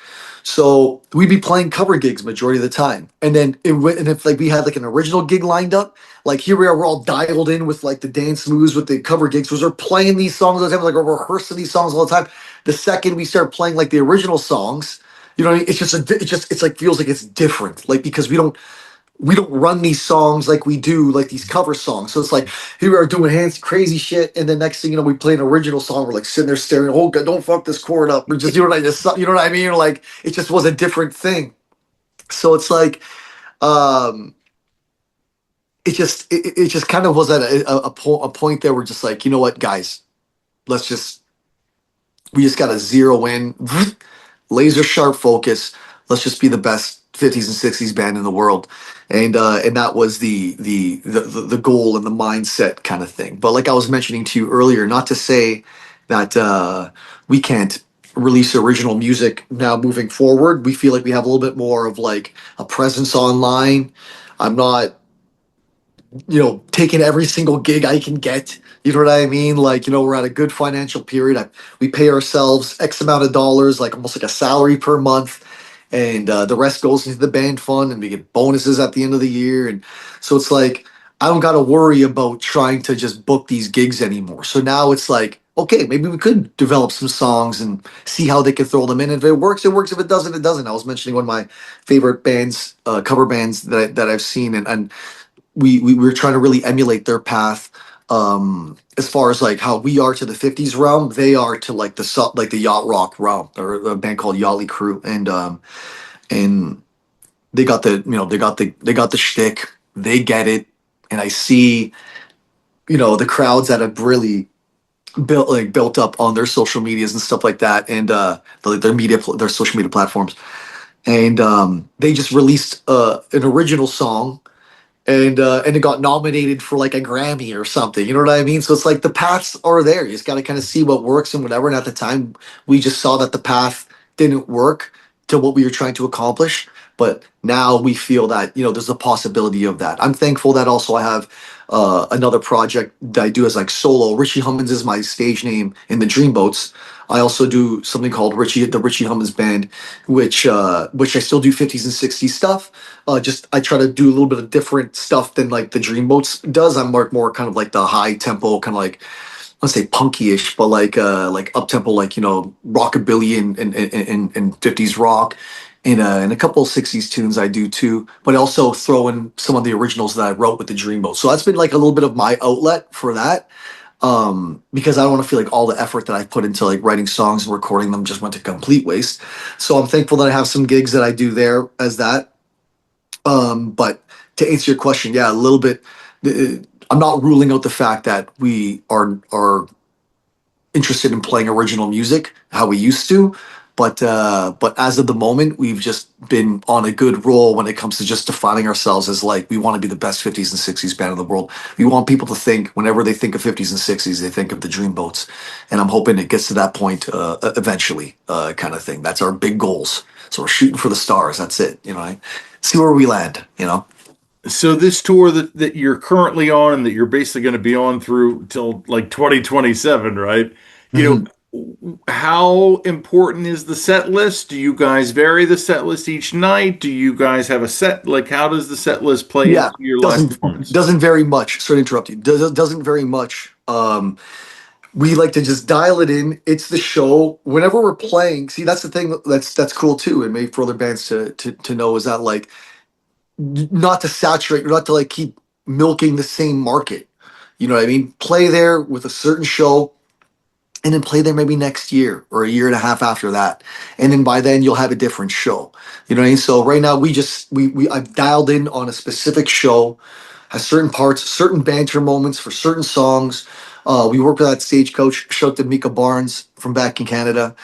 Speaker 2: So we'd be playing cover gigs majority of the time, and then and if like we had like an original gig lined up, like here we are, we're all dialed in with like the dance moves with the cover gigs, because we're playing these songs all the time, like we're rehearsing these songs all the time. The second we start playing like the original songs, it's just it's like feels like it's different, like because we don't run these songs like we do like these cover songs. So it's like here we are doing hands crazy shit, and then next thing you know, we play an original song. We're like sitting there staring. Oh God, don't fuck this chord up. We're just you know what I mean? Like it just was a different thing. So it's like um, it just kind of was at a point there. We're just like, you know what, guys, let's just we just got to zero in, laser sharp focus. Let's just be the best 50s and 60s band in the world. And that was the goal and the mindset kind of thing. But like I was mentioning to you earlier, not to say that we can't release original music now moving forward. We feel like we have a little bit more of like a presence online. I'm not, taking every single gig I can get. You know what I mean? Like, we're at a good financial period. We pay ourselves X amount of dollars, like almost like a salary per month. And the rest goes into the band fund, and we get bonuses at the end of the year. And so it's like, I don't got to worry about trying to just book these gigs anymore. So now it's like, okay, maybe we could develop some songs and see how they could throw them in. If it works, it works. If it doesn't, it doesn't. I was mentioning one of my favorite bands, cover bands that I've seen, and we were trying to really emulate their path, as far as like how we are to the 50s realm, they are to like like the yacht rock realm, or a band called Yachtley Crew. And they got the shtick, they get it. And I see, the crowds that have really built up on their social medias and stuff like that, and their social media platforms. And they just released an original song, and it got nominated for like a Grammy or something. You know what I mean? So it's like the paths are there. You just got to kind of see what works and whatever. And at the time, we just saw that the path didn't work to what we were trying to accomplish. But now we feel that, there's a possibility of that. I'm thankful that also I have another project that I do as like solo. Richie Hummins is my stage name in the Dreamboats. I also do something called the Richie Hummins Band, which I still do 50s and 60s stuff. Just I try to do a little bit of different stuff than like the Dreamboats does. I'm more kind of like the high tempo, kind of like let's say punky-ish, but like up tempo, like rockabilly and 50s rock, and a couple of 60s tunes I do too. But I also throw in some of the originals that I wrote with the Dreamboat. So that's been like a little bit of my outlet for that. Because I don't want to feel like all the effort that I put into like writing songs and recording them just went to complete waste. So I'm thankful that I have some gigs that I do there as that. But to answer your question, yeah, a little bit. I'm not ruling out the fact that we are interested in playing original music how we used to, but as of the moment, we've just been on a good roll when it comes to just defining ourselves as like we want to be the best 50s and 60s band in the world. We want people to think whenever they think of 50s and 60s, they think of the Dreamboats, and I'm hoping it gets to that point eventually, kind of thing. That's our big goals. So we're shooting for the stars. That's it. See where we land.
Speaker 1: So this tour that you're currently on and that you're basically going to be on through till like 2027, right? You
Speaker 2: Mhm.
Speaker 1: how important is the set list? Do you guys vary the set list each night? Do you guys have a set? Like, how does the set list play into
Speaker 2: Yeah,
Speaker 1: your live
Speaker 2: doesn't
Speaker 1: performance?
Speaker 2: doesn't very much. Sorry to interrupt you. Doesn't very much. We like to just dial it in. It's the show. Whenever we're playing, see that's the thing that's cool too, and maybe for other bands to know is that like not to saturate, not to like keep milking the same market. You know what I mean? Play there with a certain show, and then play there maybe next year or a year and a half after that, and then by then you'll have a different show. You know what I mean? So right now we I've dialed in on a specific show, has certain parts, certain banter moments for certain songs. We work with that stagecoach. Shout out to Mika Barnes from back in Canada,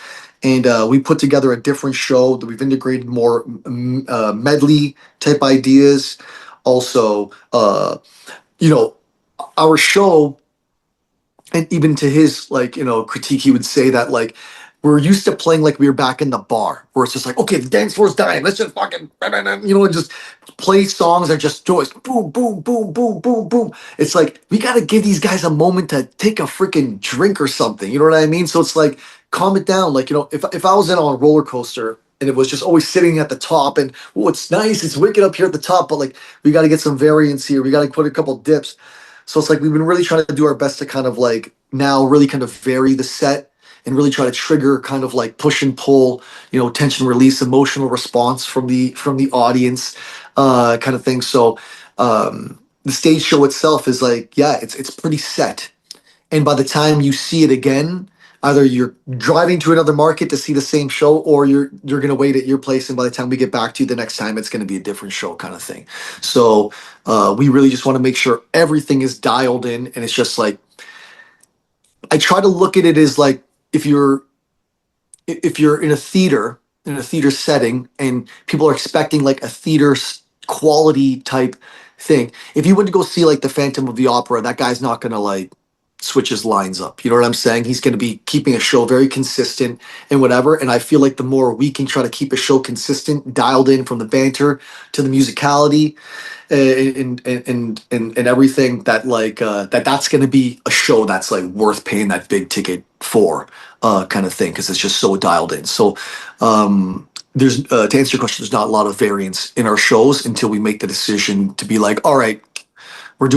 Speaker 2: and we put together a different show that we've integrated more medley type ideas. Also, you know, our show, and even to his critique, he would say that like we're used to playing like we were back in the bar, where it's just like, okay, the dance floor's dying, let's just fucking and just play songs that just do it, boom, boom, boom, boom, boom, boom. It's like we got to give these guys a moment to take a freaking drink or something. You know what I mean? So it's like calm it down. Like if I was in on a roller coaster and it was just always sitting at the top, and oh, it's nice, it's wicked up here at the top, but like we got to get some variance here. We got to put a couple dips. So it's like we've been really trying to do our best to kind of like now really kind of vary the set and really try to trigger kind of like push and pull, tension release, emotional response from the audience, kind of thing. So the stage show itself is like, yeah, it's pretty set. And by the time you see it again, either you're driving to another market to see the same show, or you're gonna wait at your place, and by the time we get back to you the next time, it's gonna be a different show, kind of thing. So we really just want to make sure everything is dialed in, and it's just like I try to look at it as like if you're if you're in a theater setting and people are expecting like a theater quality type thing. If you went to go see like the Phantom of the Opera, that guy's not gonna like switch his lines up. You know what I'm saying? He's gonna be keeping a show very consistent and whatever. And I feel like the more we can try to keep a show consistent, dialed in from the banter to the musicality, and everything that that's going to be a show that's like worth paying that big ticket for, kind of thing, because it's just so dialed in. So there's to answer your question, there's not a lot of variance in our shows until we make the decision to be like, all right, we're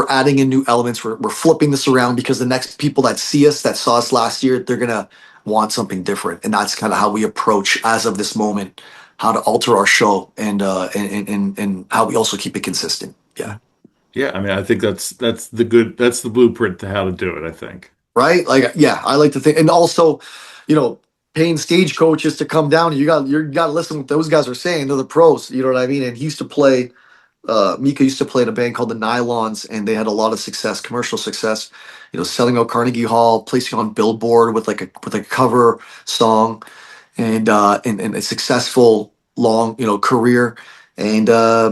Speaker 2: adding in new elements, we're flipping this around, because the next people that see us, that saw us last year, they're gonna want something different. And that's kind of how we approach as of this moment how to alter our show, and how we also keep it consistent. Yeah.
Speaker 1: Yeah, I mean, I think that's the blueprint to how to do it, I think.
Speaker 2: Right, like, yeah, I like to think. And also, you know paying stage coaches to come down, you got to listen to what those guys are saying. They're the pros, you know what I mean. And he used to play Mika used to play in a band called the Nylons, and they had a lot of success, commercial success. Selling out Carnegie Hall, placing on Billboard with a cover song, and a successful long career. And I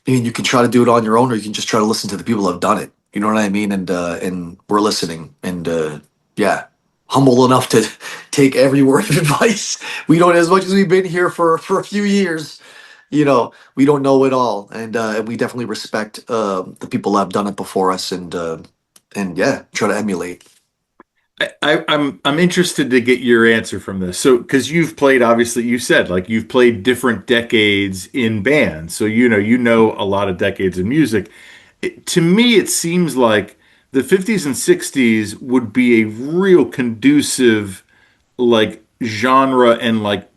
Speaker 2: mean, you can try to do it on your own, or you can just try to listen to the people who have done it. You know what I mean? And we're listening, and yeah, humble enough to take every word of advice. We don't, as much as we've been here for a few years, we don't know it all, and we definitely respect the people that have done it before us, and yeah, try to emulate.
Speaker 1: I'm interested to get your answer from this. So, because you've played, obviously, you said like you've played different decades in bands, so you know a lot of decades of music. To me, it seems like the 50s and 60s would be a real conducive like genre and like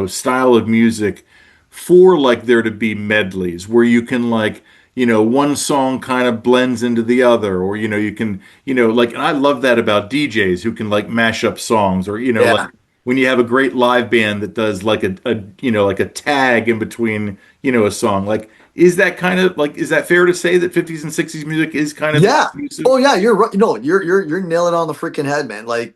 Speaker 1: style of music for like there to be medleys where you can like one song kind of blends into the other, or you can like, and I love that about DJs who can like mash up songs, or like
Speaker 2: Yeah.
Speaker 1: when you have a great live band that does like a like a tag in between a song. Like, is that kind of like, is that fair to say that 50s and 60s music is kind of
Speaker 2: Yeah.
Speaker 1: conducive?
Speaker 2: Oh yeah, you're right. No, you're nailing it on the freaking head, man. Like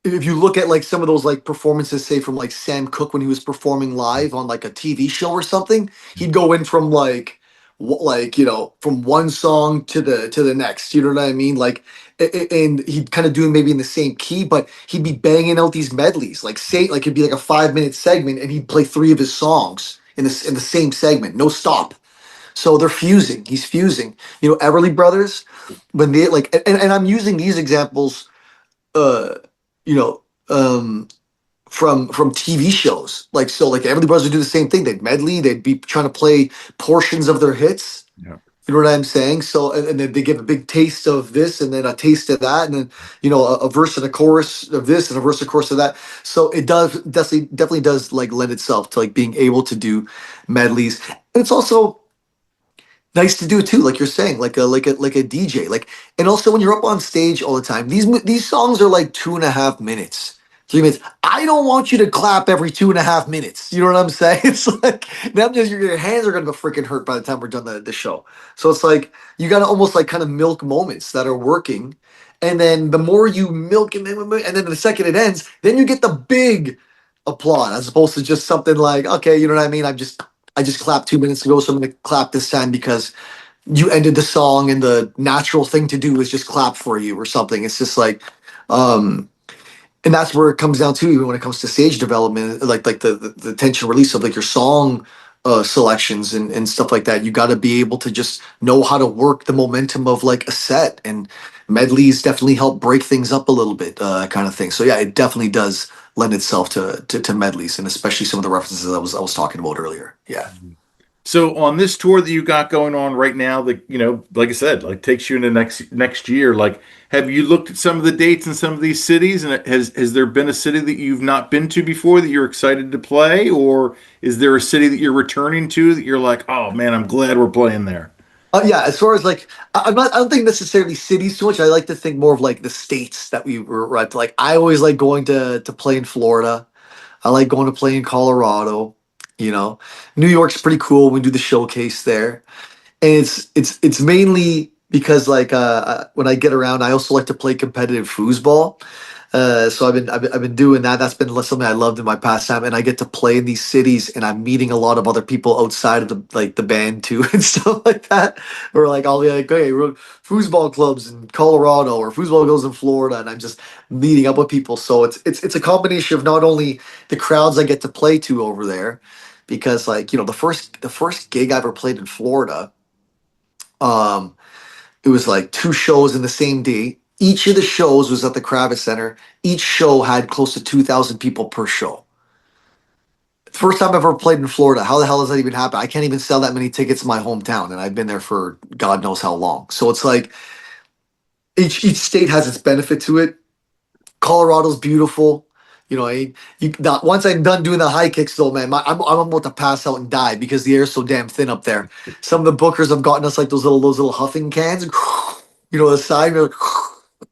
Speaker 2: if you look at like some of those like performances, say from like Sam Cooke when he was performing live on like a TV show or something, he'd go in from like from one song to the next. You know what I mean? Like, and he'd kind of do it maybe in the same key, but he'd be banging out these medleys. Like say like it'd be like a 5 minute segment, and he'd play three of his songs in the same segment, no stop. So they're fusing. He's fusing. Everly Brothers, when they like, and I'm using these examples, uh, you know, um, from TV shows. Like so, like Everly Brothers would do the same thing. They'd medley. They'd be trying to play portions of their hits.
Speaker 1: Yeah.
Speaker 2: You know what I'm saying? So, and then they give a big taste of this, and then a taste of that, and then a verse and a chorus of this, and a verse and chorus of that. So it does definitely does like lend itself to like being able to do medleys. And it's also nice to do too, like you're saying, like a DJ. Like, and also when you're up on stage all the time, these songs are like 2.5 minutes, 3 minutes. I don't want you to clap every 2.5 minutes. You know what I'm saying? It's like that just your hands are gonna go freaking hurt by the time we're done the show. So it's like you gotta almost like kind of milk moments that are working. And then the more you milk and then the second it ends, then you get the big applaud as opposed to just something like, okay, you know what I mean? I just clapped 2 minutes ago, so I'm gonna clap this time because you ended the song and the natural thing to do is just clap for you or something. It's just like, um, and that's where it comes down to, even when it comes to stage development, like the tension release of like your song selections and stuff like that. You got to be able to just know how to work the momentum of like a set, and medleys definitely help break things up a little bit, kind of thing. So yeah, it definitely does lend itself to medleys, and especially some of the references I was talking about earlier. Yeah.
Speaker 1: So on this tour that you got going on right now, that like I said, like takes you into next year. Like, have you looked at some of the dates in some of these cities, and has there been a city that you've not been to before that you're excited to play, or is there a city that you're returning to that you're like, oh man, I'm glad we're playing there?
Speaker 2: Yeah, as far as like, I'm not. I don't think necessarily cities too much. I like to think more of like the states that we were at. Like, I always like going to play in Florida. I like going to play in Colorado. You know, New York's pretty cool. We do the showcase there, and it's mainly because like when I get around, I also like to play competitive foosball. So I've been doing that. That's been something I loved in my pastime, and I get to play in these cities, and I'm meeting a lot of other people outside of the band too, and stuff like that. Or like I'll be like, okay, we're foosball clubs in Colorado or foosball goes in Florida, and I'm just meeting up with people. So it's a combination of not only the crowds I get to play to over there, because like the first gig I ever played in Florida, um, it was like two shows in the same day. Each of the shows was at the Kravis Center. Each show had close to 2,000 people per show. First time I've ever played in Florida. How the hell does that even happen? I can't even sell that many tickets in my hometown, and I've been there for God knows how long. So it's like each state has its benefit to it. Colorado's beautiful. Not, once I'm done doing the high kicks, though, man, I'm about to pass out and die because the air's so damn thin up there. Some of the bookers have gotten us like those little huffing cans, the side,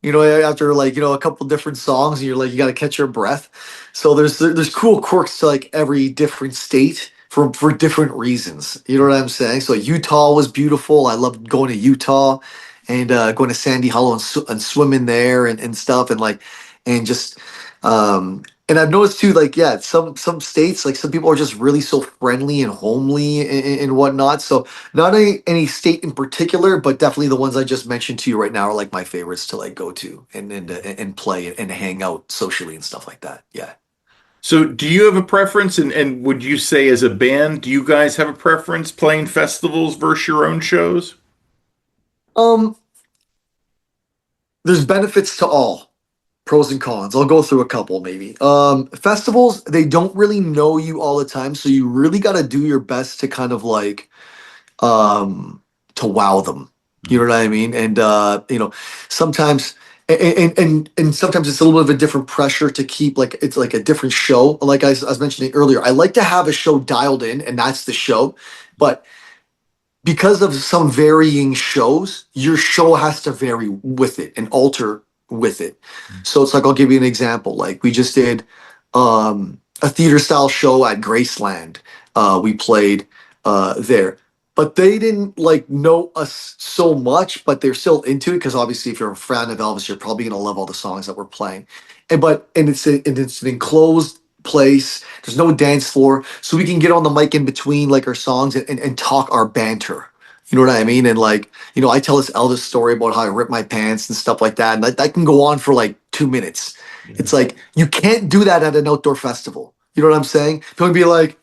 Speaker 2: after like a couple different songs, and you're like you got to catch your breath. So there's cool quirks to like every different state for different reasons. You know what I'm saying? So Utah was beautiful. I loved going to Utah and going to Sandy Hollow and swimming there and stuff, and like and just and I've noticed too, like, yeah, some states, like some people are just really so friendly and homely and whatnot. So not any state in particular, but definitely the ones I just mentioned to you right now are like my favorites to like go to and play and hang out socially and stuff like that. Yeah.
Speaker 1: So do you have a preference, and would you say as a band, do you guys have a preference playing festivals versus your own shows?
Speaker 2: Um, there's benefits to all. Pros and cons. I'll go through a couple maybe. Festivals, they don't really know you all the time, so you really got to do your best to kind of like um to wow them. You know what I mean? And sometimes and sometimes it's a little bit of a different pressure to keep like it's like a different show. Like I was mentioning earlier, I like to have a show dialed in, and that's the show. But because of some varying shows, your show has to vary with it and alter with it. So it's like I'll give you an example. Like we just did a theater style show at Graceland. We played there, but they didn't like know us so much, but they're still into it because obviously, if you're a fan of Elvis, you're probably gonna love all the songs that we're playing. And it's an enclosed place. There's no dance floor, so we can get on the mic in between like our songs and talk our banter. You know what I mean? And like, I tell this Elvis story about how I ripped my pants and stuff like that. And that can go on for like 2 minutes.
Speaker 1: Yeah.
Speaker 2: It's like, you can't do that at an outdoor festival. You know what I'm saying? People would be like,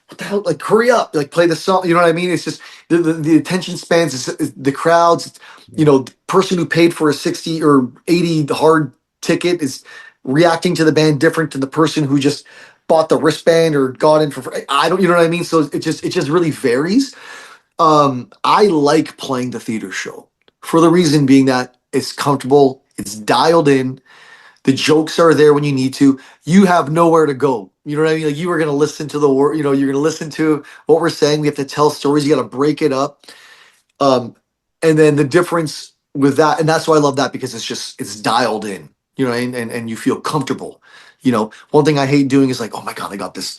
Speaker 2: what the hell? Like, hurry up, like play the song. You know what I mean? It's just the attention spans, is the crowds, the person who paid for a 60 or 80 hard ticket is reacting to the band different to the person who just bought the wristband or got in for, I don't, you know what I mean? So it just really varies. I like playing the theater show for the reason being that it's comfortable, it's dialed in, the jokes are there when you need to. You have nowhere to go. You know what I mean? Like you are going to listen to the word. You're going to listen to what we're saying. We have to tell stories. You got to break it up. Um, and then the difference with that, and that's why I love that because it's dialed in, and you feel comfortable. One thing I hate doing is like, oh my God, I got this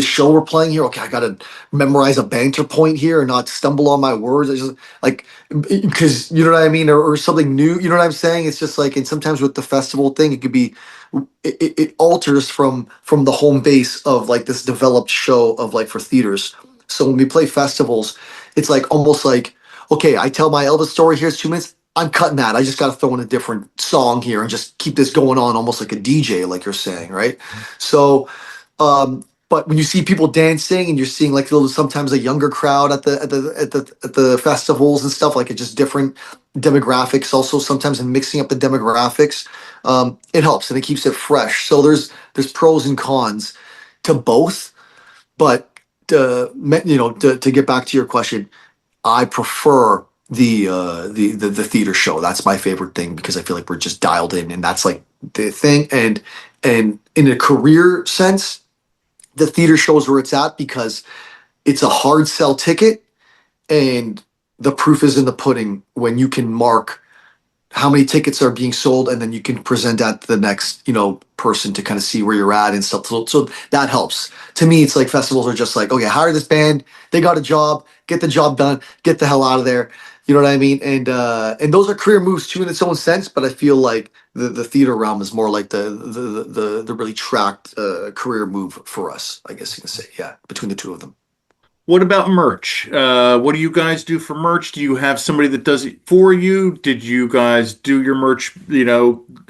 Speaker 2: show we're playing here. Okay, I got to memorize a banter point here and not stumble on my words. I just like, because you know what I mean, or something new. You know what I'm saying? It's just like, and sometimes with the festival thing, it could be, it alters from the home base of like this developed show of like for theaters. So when we play festivals, it's like almost like, okay, I tell my Elvis story. Here's 2 minutes. I'm cutting that. I just got to throw in a different song here and just keep this going on, almost like a DJ, like you're saying, right? So, but when you see people dancing and you're seeing like sometimes a younger crowd at the festivals and stuff, like it's just different demographics. Also, sometimes in mixing up the demographics, it helps and it keeps it fresh. So there's pros and cons to both, but to get back to your question, I prefer the theater show. That's my favorite thing because I feel like we're just dialed in, and that's like the thing. And in a career sense, the theater shows where it's at because it's a hard sell ticket, and the proof is in the pudding when you can mark how many tickets are being sold, and then you can present that to the next person to kind of see where you're at and stuff. So that helps. To me, it's like festivals are just like, okay, hire this band, they got a job, get the job done, get the hell out of there. You know what I mean? And those are career moves too in its own sense, but I feel like the theater realm is more like the really tracked career move for us, I guess you can say. Yeah, between the two of them.
Speaker 1: What about merch? What do you guys do for merch? Do you have somebody that does it for you? Did you guys do your merch,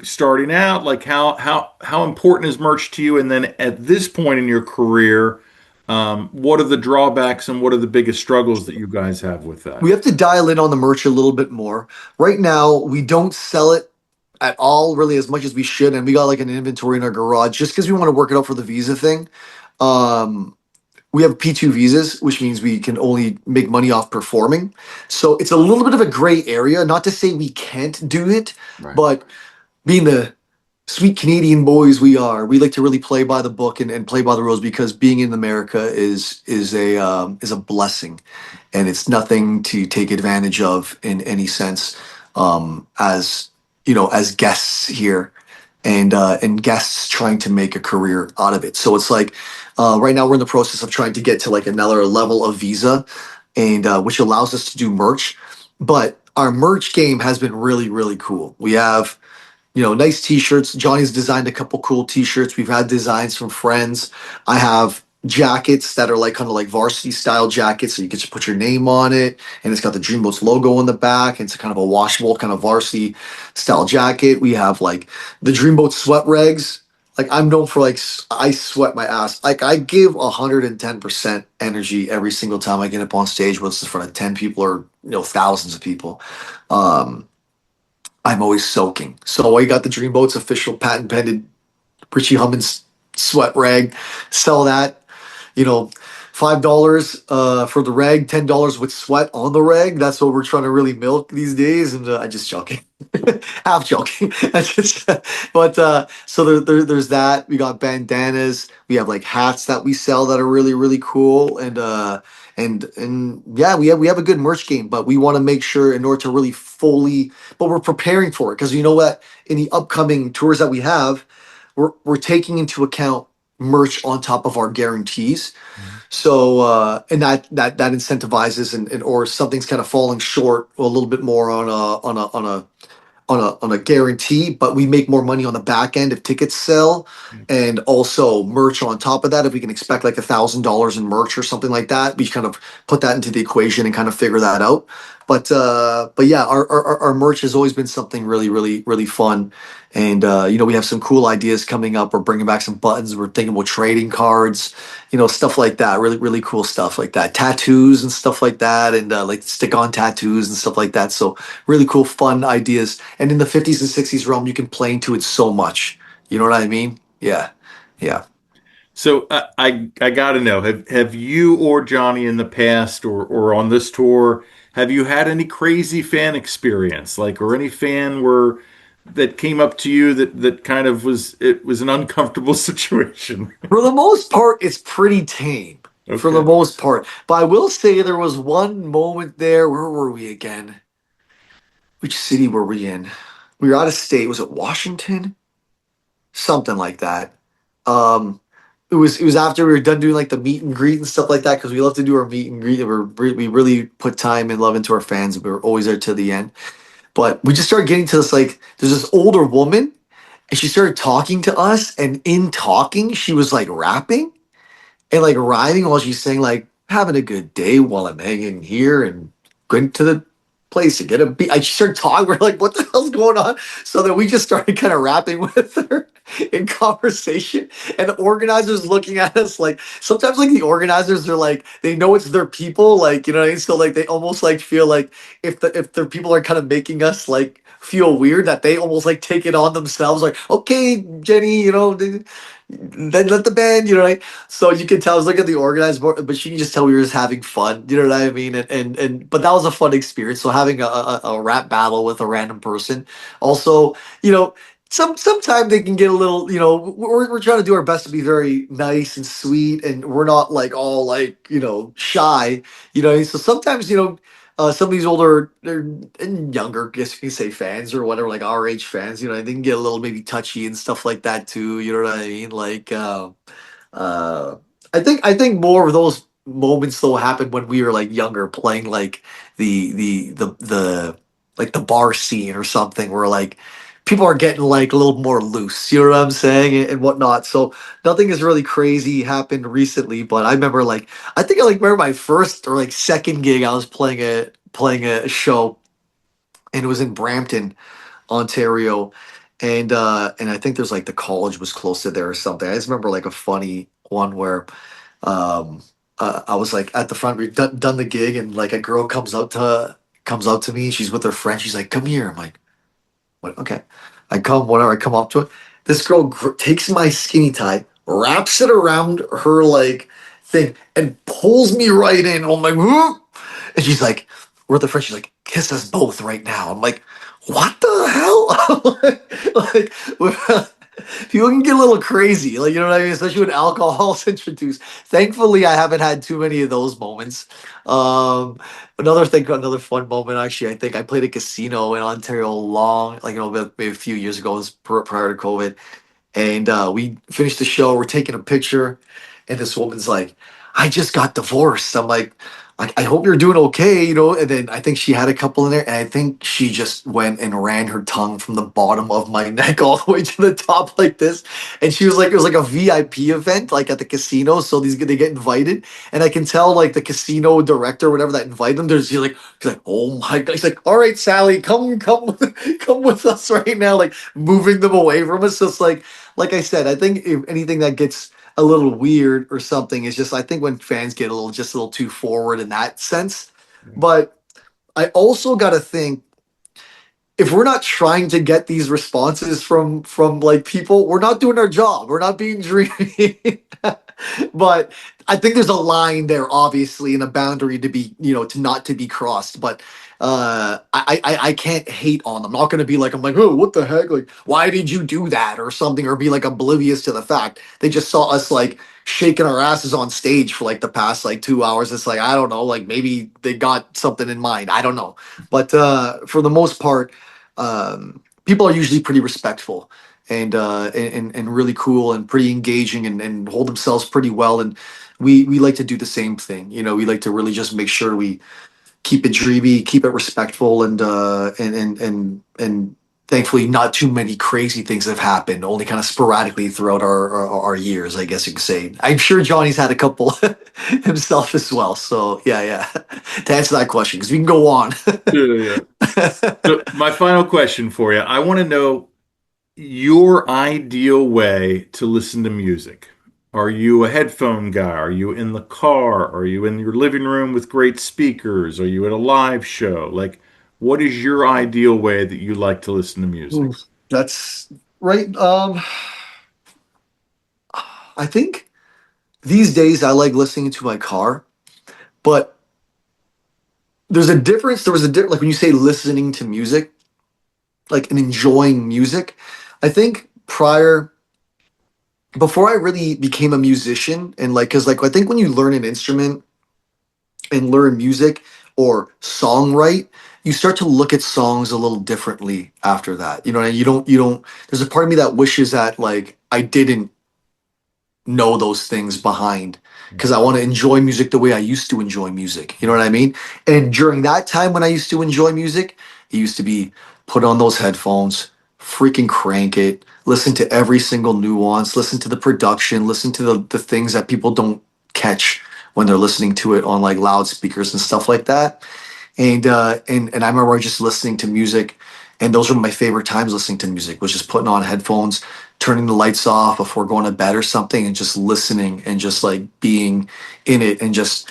Speaker 1: starting out? Like how important is merch to you? And then at this point in your career, what are the drawbacks and what are the biggest struggles that you guys have with that?
Speaker 2: We have to dial in on the merch a little bit more. Right now, we don't sell it at all, really, as much as we should, and we got like an inventory in our garage just because we want to work it out for the visa thing. Um, we have P2 visas, which means we can only make money off performing. So it's a little bit of a gray area. Not to say we can't do it,
Speaker 1: Right.
Speaker 2: but being the sweet Canadian boys we are, we like to really play by the book and play by the rules because being in America is a blessing, and it's nothing to take advantage of in any sense. As as guests here, and guests trying to make a career out of it. So it's like right now we're in the process of trying to get to like another level of visa, and which allows us to do merch. But our merch game has been really really cool. We have nice t-shirts. Johnny's designed a couple cool t-shirts. We've had designs from friends. I have jackets that are like kind of like varsity style jackets, so you can just put your name on it, and it's got the Dreamboats logo on the back. And it's kind of a washable kind of varsity style jacket. We have like the Dreamboat sweat regs. Like I'm known for like I sweat my ass. Like I give 110% energy every single time I get up on stage, whether it's in front of 10 people or thousands of people. Um, I'm always soaking. So I got the Dreamboats official patent pended Richie Hummin's sweat rag. Sell that, you know, $5 for the rag, $10 with sweat on the rag. That's what we're trying to really milk these days. And I just joking, half joking. I just, but so there's that. We got bandanas. We have like hats that we sell that are really really cool. And yeah, we have a good merch game, but we want to make sure in order to really fully, but we're preparing for it because you know what, in the upcoming tours that we have, we're taking into account merch on top of our guarantees.
Speaker 1: Mhm.
Speaker 2: So and that incentivizes and or something's kind of falling short a little bit more on a guarantee, but we make more money on the back end if tickets sell,
Speaker 1: Yeah.
Speaker 2: and also merch on top of that. If we can expect like $1,000 in merch or something like that, we kind of put that into the equation and kind of figure that out. But yeah, our merch has always been something really really really fun, and we have some cool ideas coming up. We're bringing back some buttons. We're thinking about trading cards, stuff like that. Really really cool stuff like that. Tattoos and stuff like that, and like stick on tattoos and stuff like that. So really cool, fun ideas. And in the 50s and 60s realm, you can play into it so much. You know what I mean? Yeah. Yeah.
Speaker 1: So I got to know, have you or Johnny in the past or on this tour, have you had any crazy fan experience, like, or any fan where that came up to you that kind of was an uncomfortable situation?
Speaker 2: For the most part, it's pretty tame. For the
Speaker 1: Okay.
Speaker 2: most part. But I will say there was one moment there. Where were we again? Which city were we in? We were out of state. Was it Washington? Something like that. Um, it was after we were done doing like the meet and greet and stuff like that because we love to do our meet and greet. We really put time and love into our fans. We were always there to the end. But we just started getting to this like there's this older woman and she started talking to us, and in talking she was like rapping and like rhyming while she's saying like having a good day while I'm hanging here and going to the place to get a beat. I started talking. We're like, what the hell's going on? So then we just started kind of rapping with her in conversation, and the organizers looking at us like sometimes like the organizers are like they know it's their people, like what I mean. So like they almost like feel like if their people are kind of making us like feel weird that they almost like take it on themselves like okay Jenny then let the band right. So you can tell I was looking at the organized board, but you can just tell we were just having fun. You know what I mean? And but that was a fun experience. So having a rap battle with a random person, also, sometimes they can get a little. We're trying to do our best to be very nice and sweet, and we're not like all like shy. So sometimes some of these older and younger, I guess you can say fans or whatever, like our age fans, they can get a little maybe touchy and stuff like that too. You know what I mean? Like, uh, I think more of those moments though happened when we were like younger, playing like the like the bar scene or something, where like people are getting like a little more loose. You know what I'm saying, and whatnot. So nothing has really crazy happened recently, but I remember like I think I like remember my first or like second gig. I was playing a show, and it was in Brampton, Ontario, and I think there's like the college was close to there or something. I just remember like a funny one where um I was like at the front, we done the gig, and like a girl comes up to me. She's with her friend. She's like, "Come here." I'm like, "What?" Okay, I come up to it. This girl takes my skinny tie, wraps it around her like thing, and pulls me right in. I'm like, "Whoop." And she's like, we're the friends. She's like, kiss us both right now. I'm like, what the hell? like, people can get a little crazy, like you know what I mean, especially when alcohol's introduced. Thankfully, I haven't had too many of those moments. Um, another fun moment. Actually, I think I played a casino in Ontario long, like maybe a few years ago. It was prior to COVID, and we finished the show. We're taking a picture, and this woman's like, "I just got divorced." I'm like, I hope you're doing okay, And then I think she had a couple in there, and I think she just went and ran her tongue from the bottom of my neck all the way to the top like this. And she was like, it was like a VIP event, like at the casino. So they get invited, and I can tell like the casino director, or whatever that invited them. He's like, oh my god. He's like, all right, Sally, come, come with us right now, like moving them away from us. So it's like I said, I think if anything that gets a little weird or something, is just I think when fans get a little too forward in that sense. But I also got to think, if we're not trying to get these responses from like people, we're not doing our job. We're not being dreamy. But I think there's a line there, obviously, and a boundary to be, to not to be crossed. But I can't hate on them. I'm not going to be like, I'm like, oh, what the heck? Like, why did you do that or something, or be like oblivious to the fact they just saw us like shaking our asses on stage for like the past like 2 hours. It's like, I don't know, like maybe they got something in mind. I don't know. But for the most part, people are usually pretty respectful and really cool and pretty engaging and hold themselves pretty well. And we like to do the same thing. We like to really just make sure we keep it dreamy, keep it respectful, and thankfully not too many crazy things have happened. Only kind of sporadically throughout our years, I guess you could say. I'm sure Johnny's had a couple himself as well. So yeah, yeah. To answer that question, because we can go on.
Speaker 1: Yeah, yeah. So my final question for you, I want to know your ideal way to listen to music. Are you a headphone guy? Are you in the car? Are you in your living room with great speakers? Are you at a live show? Like, what is your ideal way that you like to listen to music?
Speaker 2: Oof, that's right. I think these days I like listening to my car, but there's a difference. There was a difference, like when you say listening to music, like and enjoying music. I think before I really became a musician, and like, cause like I think when you learn an instrument and learn music or songwrite, you start to look at songs a little differently after that. You don't. There's a part of me that wishes that like I didn't know those things behind because I want to enjoy music the way I used to enjoy music. You know what I mean? And during that time when I used to enjoy music, it used to be put on those headphones, freaking crank it, listen to every single nuance, listen to the production, listen to the things that people don't catch when they're listening to it on like loudspeakers and stuff like that. And I remember just listening to music, and those were my favorite times listening to music, was just putting on headphones, turning the lights off before going to bed or something, and just listening and just like being in it and just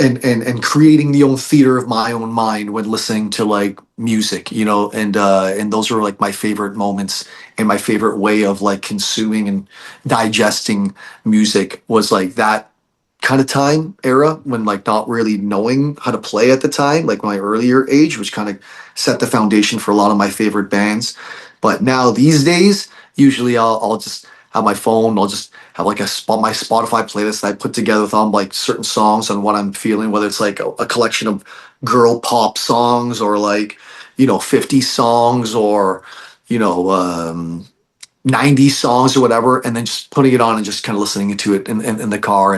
Speaker 2: and creating the own theater of my own mind when listening to like music, and those are like my favorite moments, and my favorite way of like consuming and digesting music was like that kind of time era when like not really knowing how to play at the time, like my earlier age, which kind of set the foundation for a lot of my favorite bands. But now these days, usually I'll just have my phone, I'll just have like my Spotify playlist that I put together with all like certain songs on what I'm feeling, whether it's like a collection of girl pop songs or like 50 songs or you know um 90 songs or whatever, and then just putting it on and just kind of listening to it in the car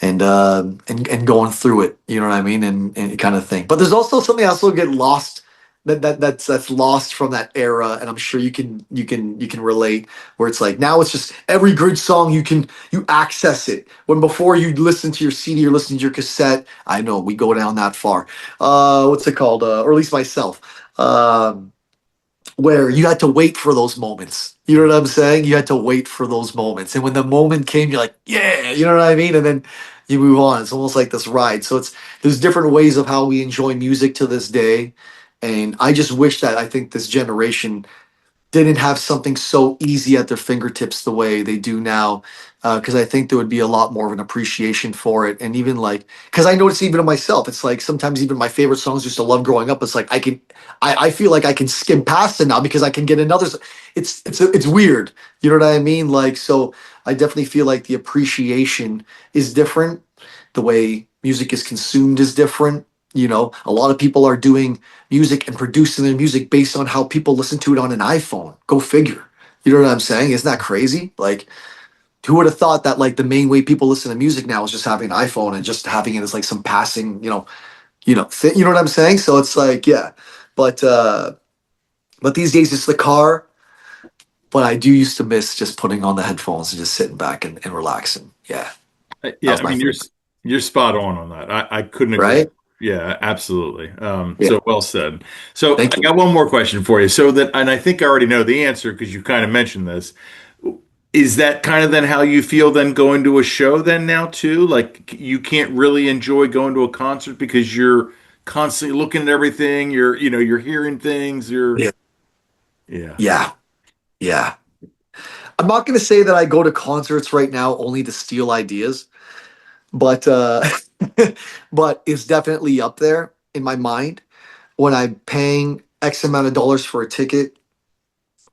Speaker 2: and going through it, you know what I mean, and kind of thing. But there's also something else will get lost that's lost from that era, and I'm sure you can relate, where it's like now it's just every good song you access it, when before you'd listen to your CD or listen to your cassette. I know we go down that far. What's it called? Or at least myself. Where you had to wait for those moments. You know what I'm saying? You had to wait for those moments. And when the moment came, you're like, yeah, you know what I mean? And then you move on. It's almost like this ride. So there's different ways of how we enjoy music to this day. And I just wish that I think this generation didn't have something so easy at their fingertips the way they do now. Because I think there would be a lot more of an appreciation for it. And even like, because I notice even in myself, it's like sometimes even my favorite songs I used to love growing up, it's like I feel like I can skim past it now because I can get another. It's weird. You know what I mean? Like, so I definitely feel like the appreciation is different. The way music is consumed is different. A lot of people are doing music and producing their music based on how people listen to it on an iPhone. Go figure. You know what I'm saying? Isn't that crazy? Like, who would have thought that like the main way people listen to music now is just having an iPhone and just having it as like some passing, you know what I'm saying? So it's like, yeah, but but these days it's the car. But I do used to miss just putting on the headphones and just sitting back and relaxing. Yeah, that
Speaker 1: Yeah,
Speaker 2: was
Speaker 1: I
Speaker 2: my
Speaker 1: mean
Speaker 2: favorite.
Speaker 1: you're spot on that. I couldn't agree.
Speaker 2: Right?
Speaker 1: Yeah, absolutely.
Speaker 2: Yeah.
Speaker 1: So well said. So I
Speaker 2: Thank you.
Speaker 1: got one more question for you. So that, and I think I already know the answer because you kind of mentioned this. Is that kind of then how you feel then going to a show then now too? Like you can't really enjoy going to a concert because you're constantly looking at everything. You're hearing things.
Speaker 2: Yeah.
Speaker 1: Yeah.
Speaker 2: Yeah. Yeah. I'm not going to say that I go to concerts right now only to steal ideas, but but it's definitely up there in my mind when I'm paying X amount of dollars for a ticket.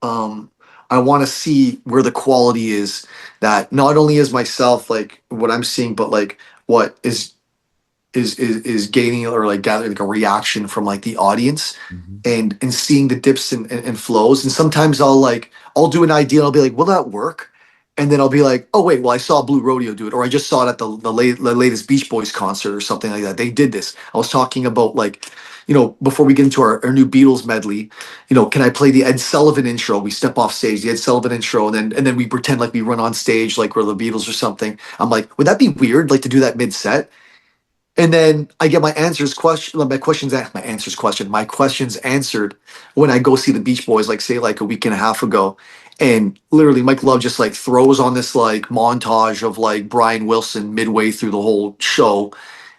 Speaker 2: um I want to see where the quality is, that not only is myself like what I'm seeing, but like what is gaining or like gathering like a reaction from like the audience,
Speaker 1: Mhm.
Speaker 2: and seeing the dips and flows. And sometimes I'll do an idea and I'll be like, will that work? And then I'll be like, oh wait, well I saw Blue Rodeo do it, or I just saw it at the latest Beach Boys concert or something like that. They did this. I was talking about like, before we get into our new Beatles medley, can I play the Ed Sullivan intro? We step off stage, the Ed Sullivan intro, and then we pretend like we run on stage like we're the Beatles or something. I'm like, would that be weird, like to do that mid set? And then I get my questions answered when I go see the Beach Boys, like say like a week and a half ago. And literally Mike Love just like throws on this like montage of like Brian Wilson midway through the whole show.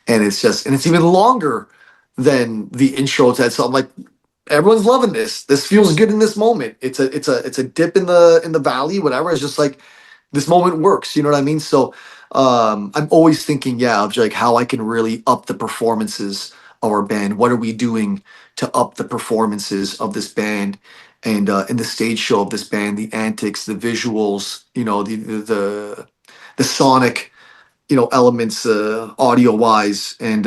Speaker 2: And it's even longer than the intro to that. So I'm like, everyone's loving this. This feels good in this moment. It's a dip in the valley, whatever. It's just like this moment works. You know what I mean? So I'm always thinking, yeah, of like how I can really up the performances of our band. What are we doing to up the performances of this band? And in the stage show of this band, the antics, the visuals, the sonic, elements, audio wise, and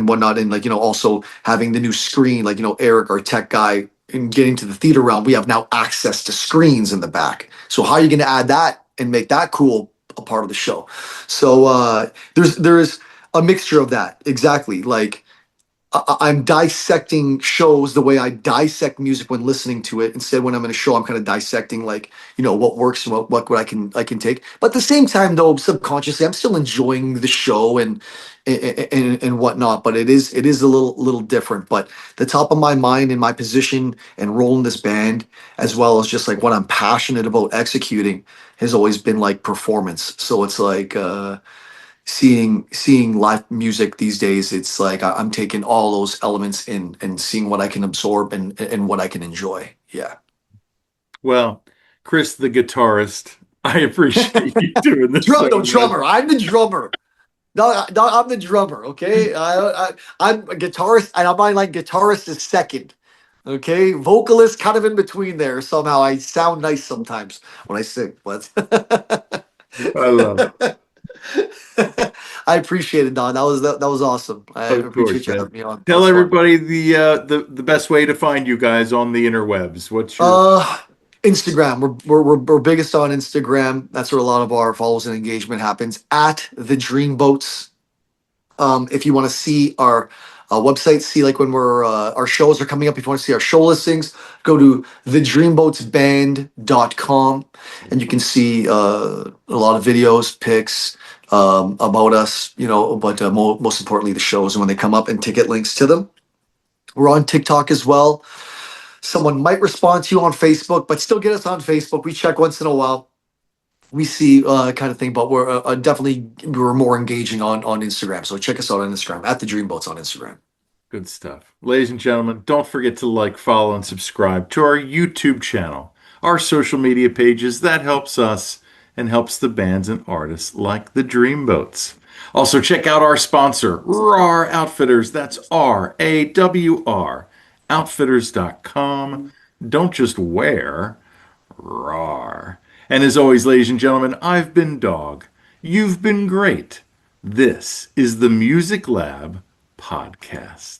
Speaker 2: whatnot. And like, also having the new screen, like, Eric, our tech guy, and getting to the theater realm, we have now access to screens in the back. So how are you going to add that and make that cool a part of the show? So there's a mixture of that, exactly. Like I'm dissecting shows the way I dissect music when listening to it. Instead, when I'm in a show, I'm kind of dissecting like, what works and what I can take. But at the same time, though, subconsciously, I'm still enjoying the show and whatnot. But it is a little different. But the top of my mind and my position and role in this band, as well as just like what I'm passionate about executing, has always been like performance. So it's like seeing live music these days, it's like I'm taking all those elements in and seeing what I can absorb and what I can enjoy. Yeah.
Speaker 1: Well, Chris, the guitarist, I appreciate you doing this so
Speaker 2: No,
Speaker 1: much.
Speaker 2: drummer. I'm the drummer. No, no, I'm the drummer. Okay, I'm a guitarist, and I'm like guitarist is second. Okay, vocalist kind of in between there. Somehow I sound nice sometimes when I sing, but
Speaker 1: I love it.
Speaker 2: I appreciate it, Don. That was awesome. I
Speaker 1: Of course,
Speaker 2: appreciate you
Speaker 1: man.
Speaker 2: having me on. That
Speaker 1: Tell
Speaker 2: was fun.
Speaker 1: everybody the best way to find you guys on the interwebs. What's your
Speaker 2: Uh, Instagram. We're biggest on Instagram. That's where a lot of our follows and engagement happens. At the Dreamboats. If you want to see our website, see like when our shows are coming up. If you want to see our show listings, go to thedreamboatsband.com, and you can see a lot of videos, pics about us. But most importantly, the shows and when they come up and ticket links to them. We're on TikTok as well. Someone might respond to you on Facebook, but still get us on Facebook. We check once in a while. We see kind of thing, but we're more engaging on Instagram. So check us out on Instagram at the Dreamboats on Instagram.
Speaker 1: good stuff? Ladies and gentlemen, don't forget to like, follow, and subscribe to our YouTube channel, our social media pages. That helps us and helps the bands and artists like the Dreamboats. Also, check out our sponsor, RAR Outfitters. That's RAWR, outfitters.com. Don't just wear, RAR. And as always, ladies and gentlemen, I've been Dog. You've been great. This is the Music Lab Podcast.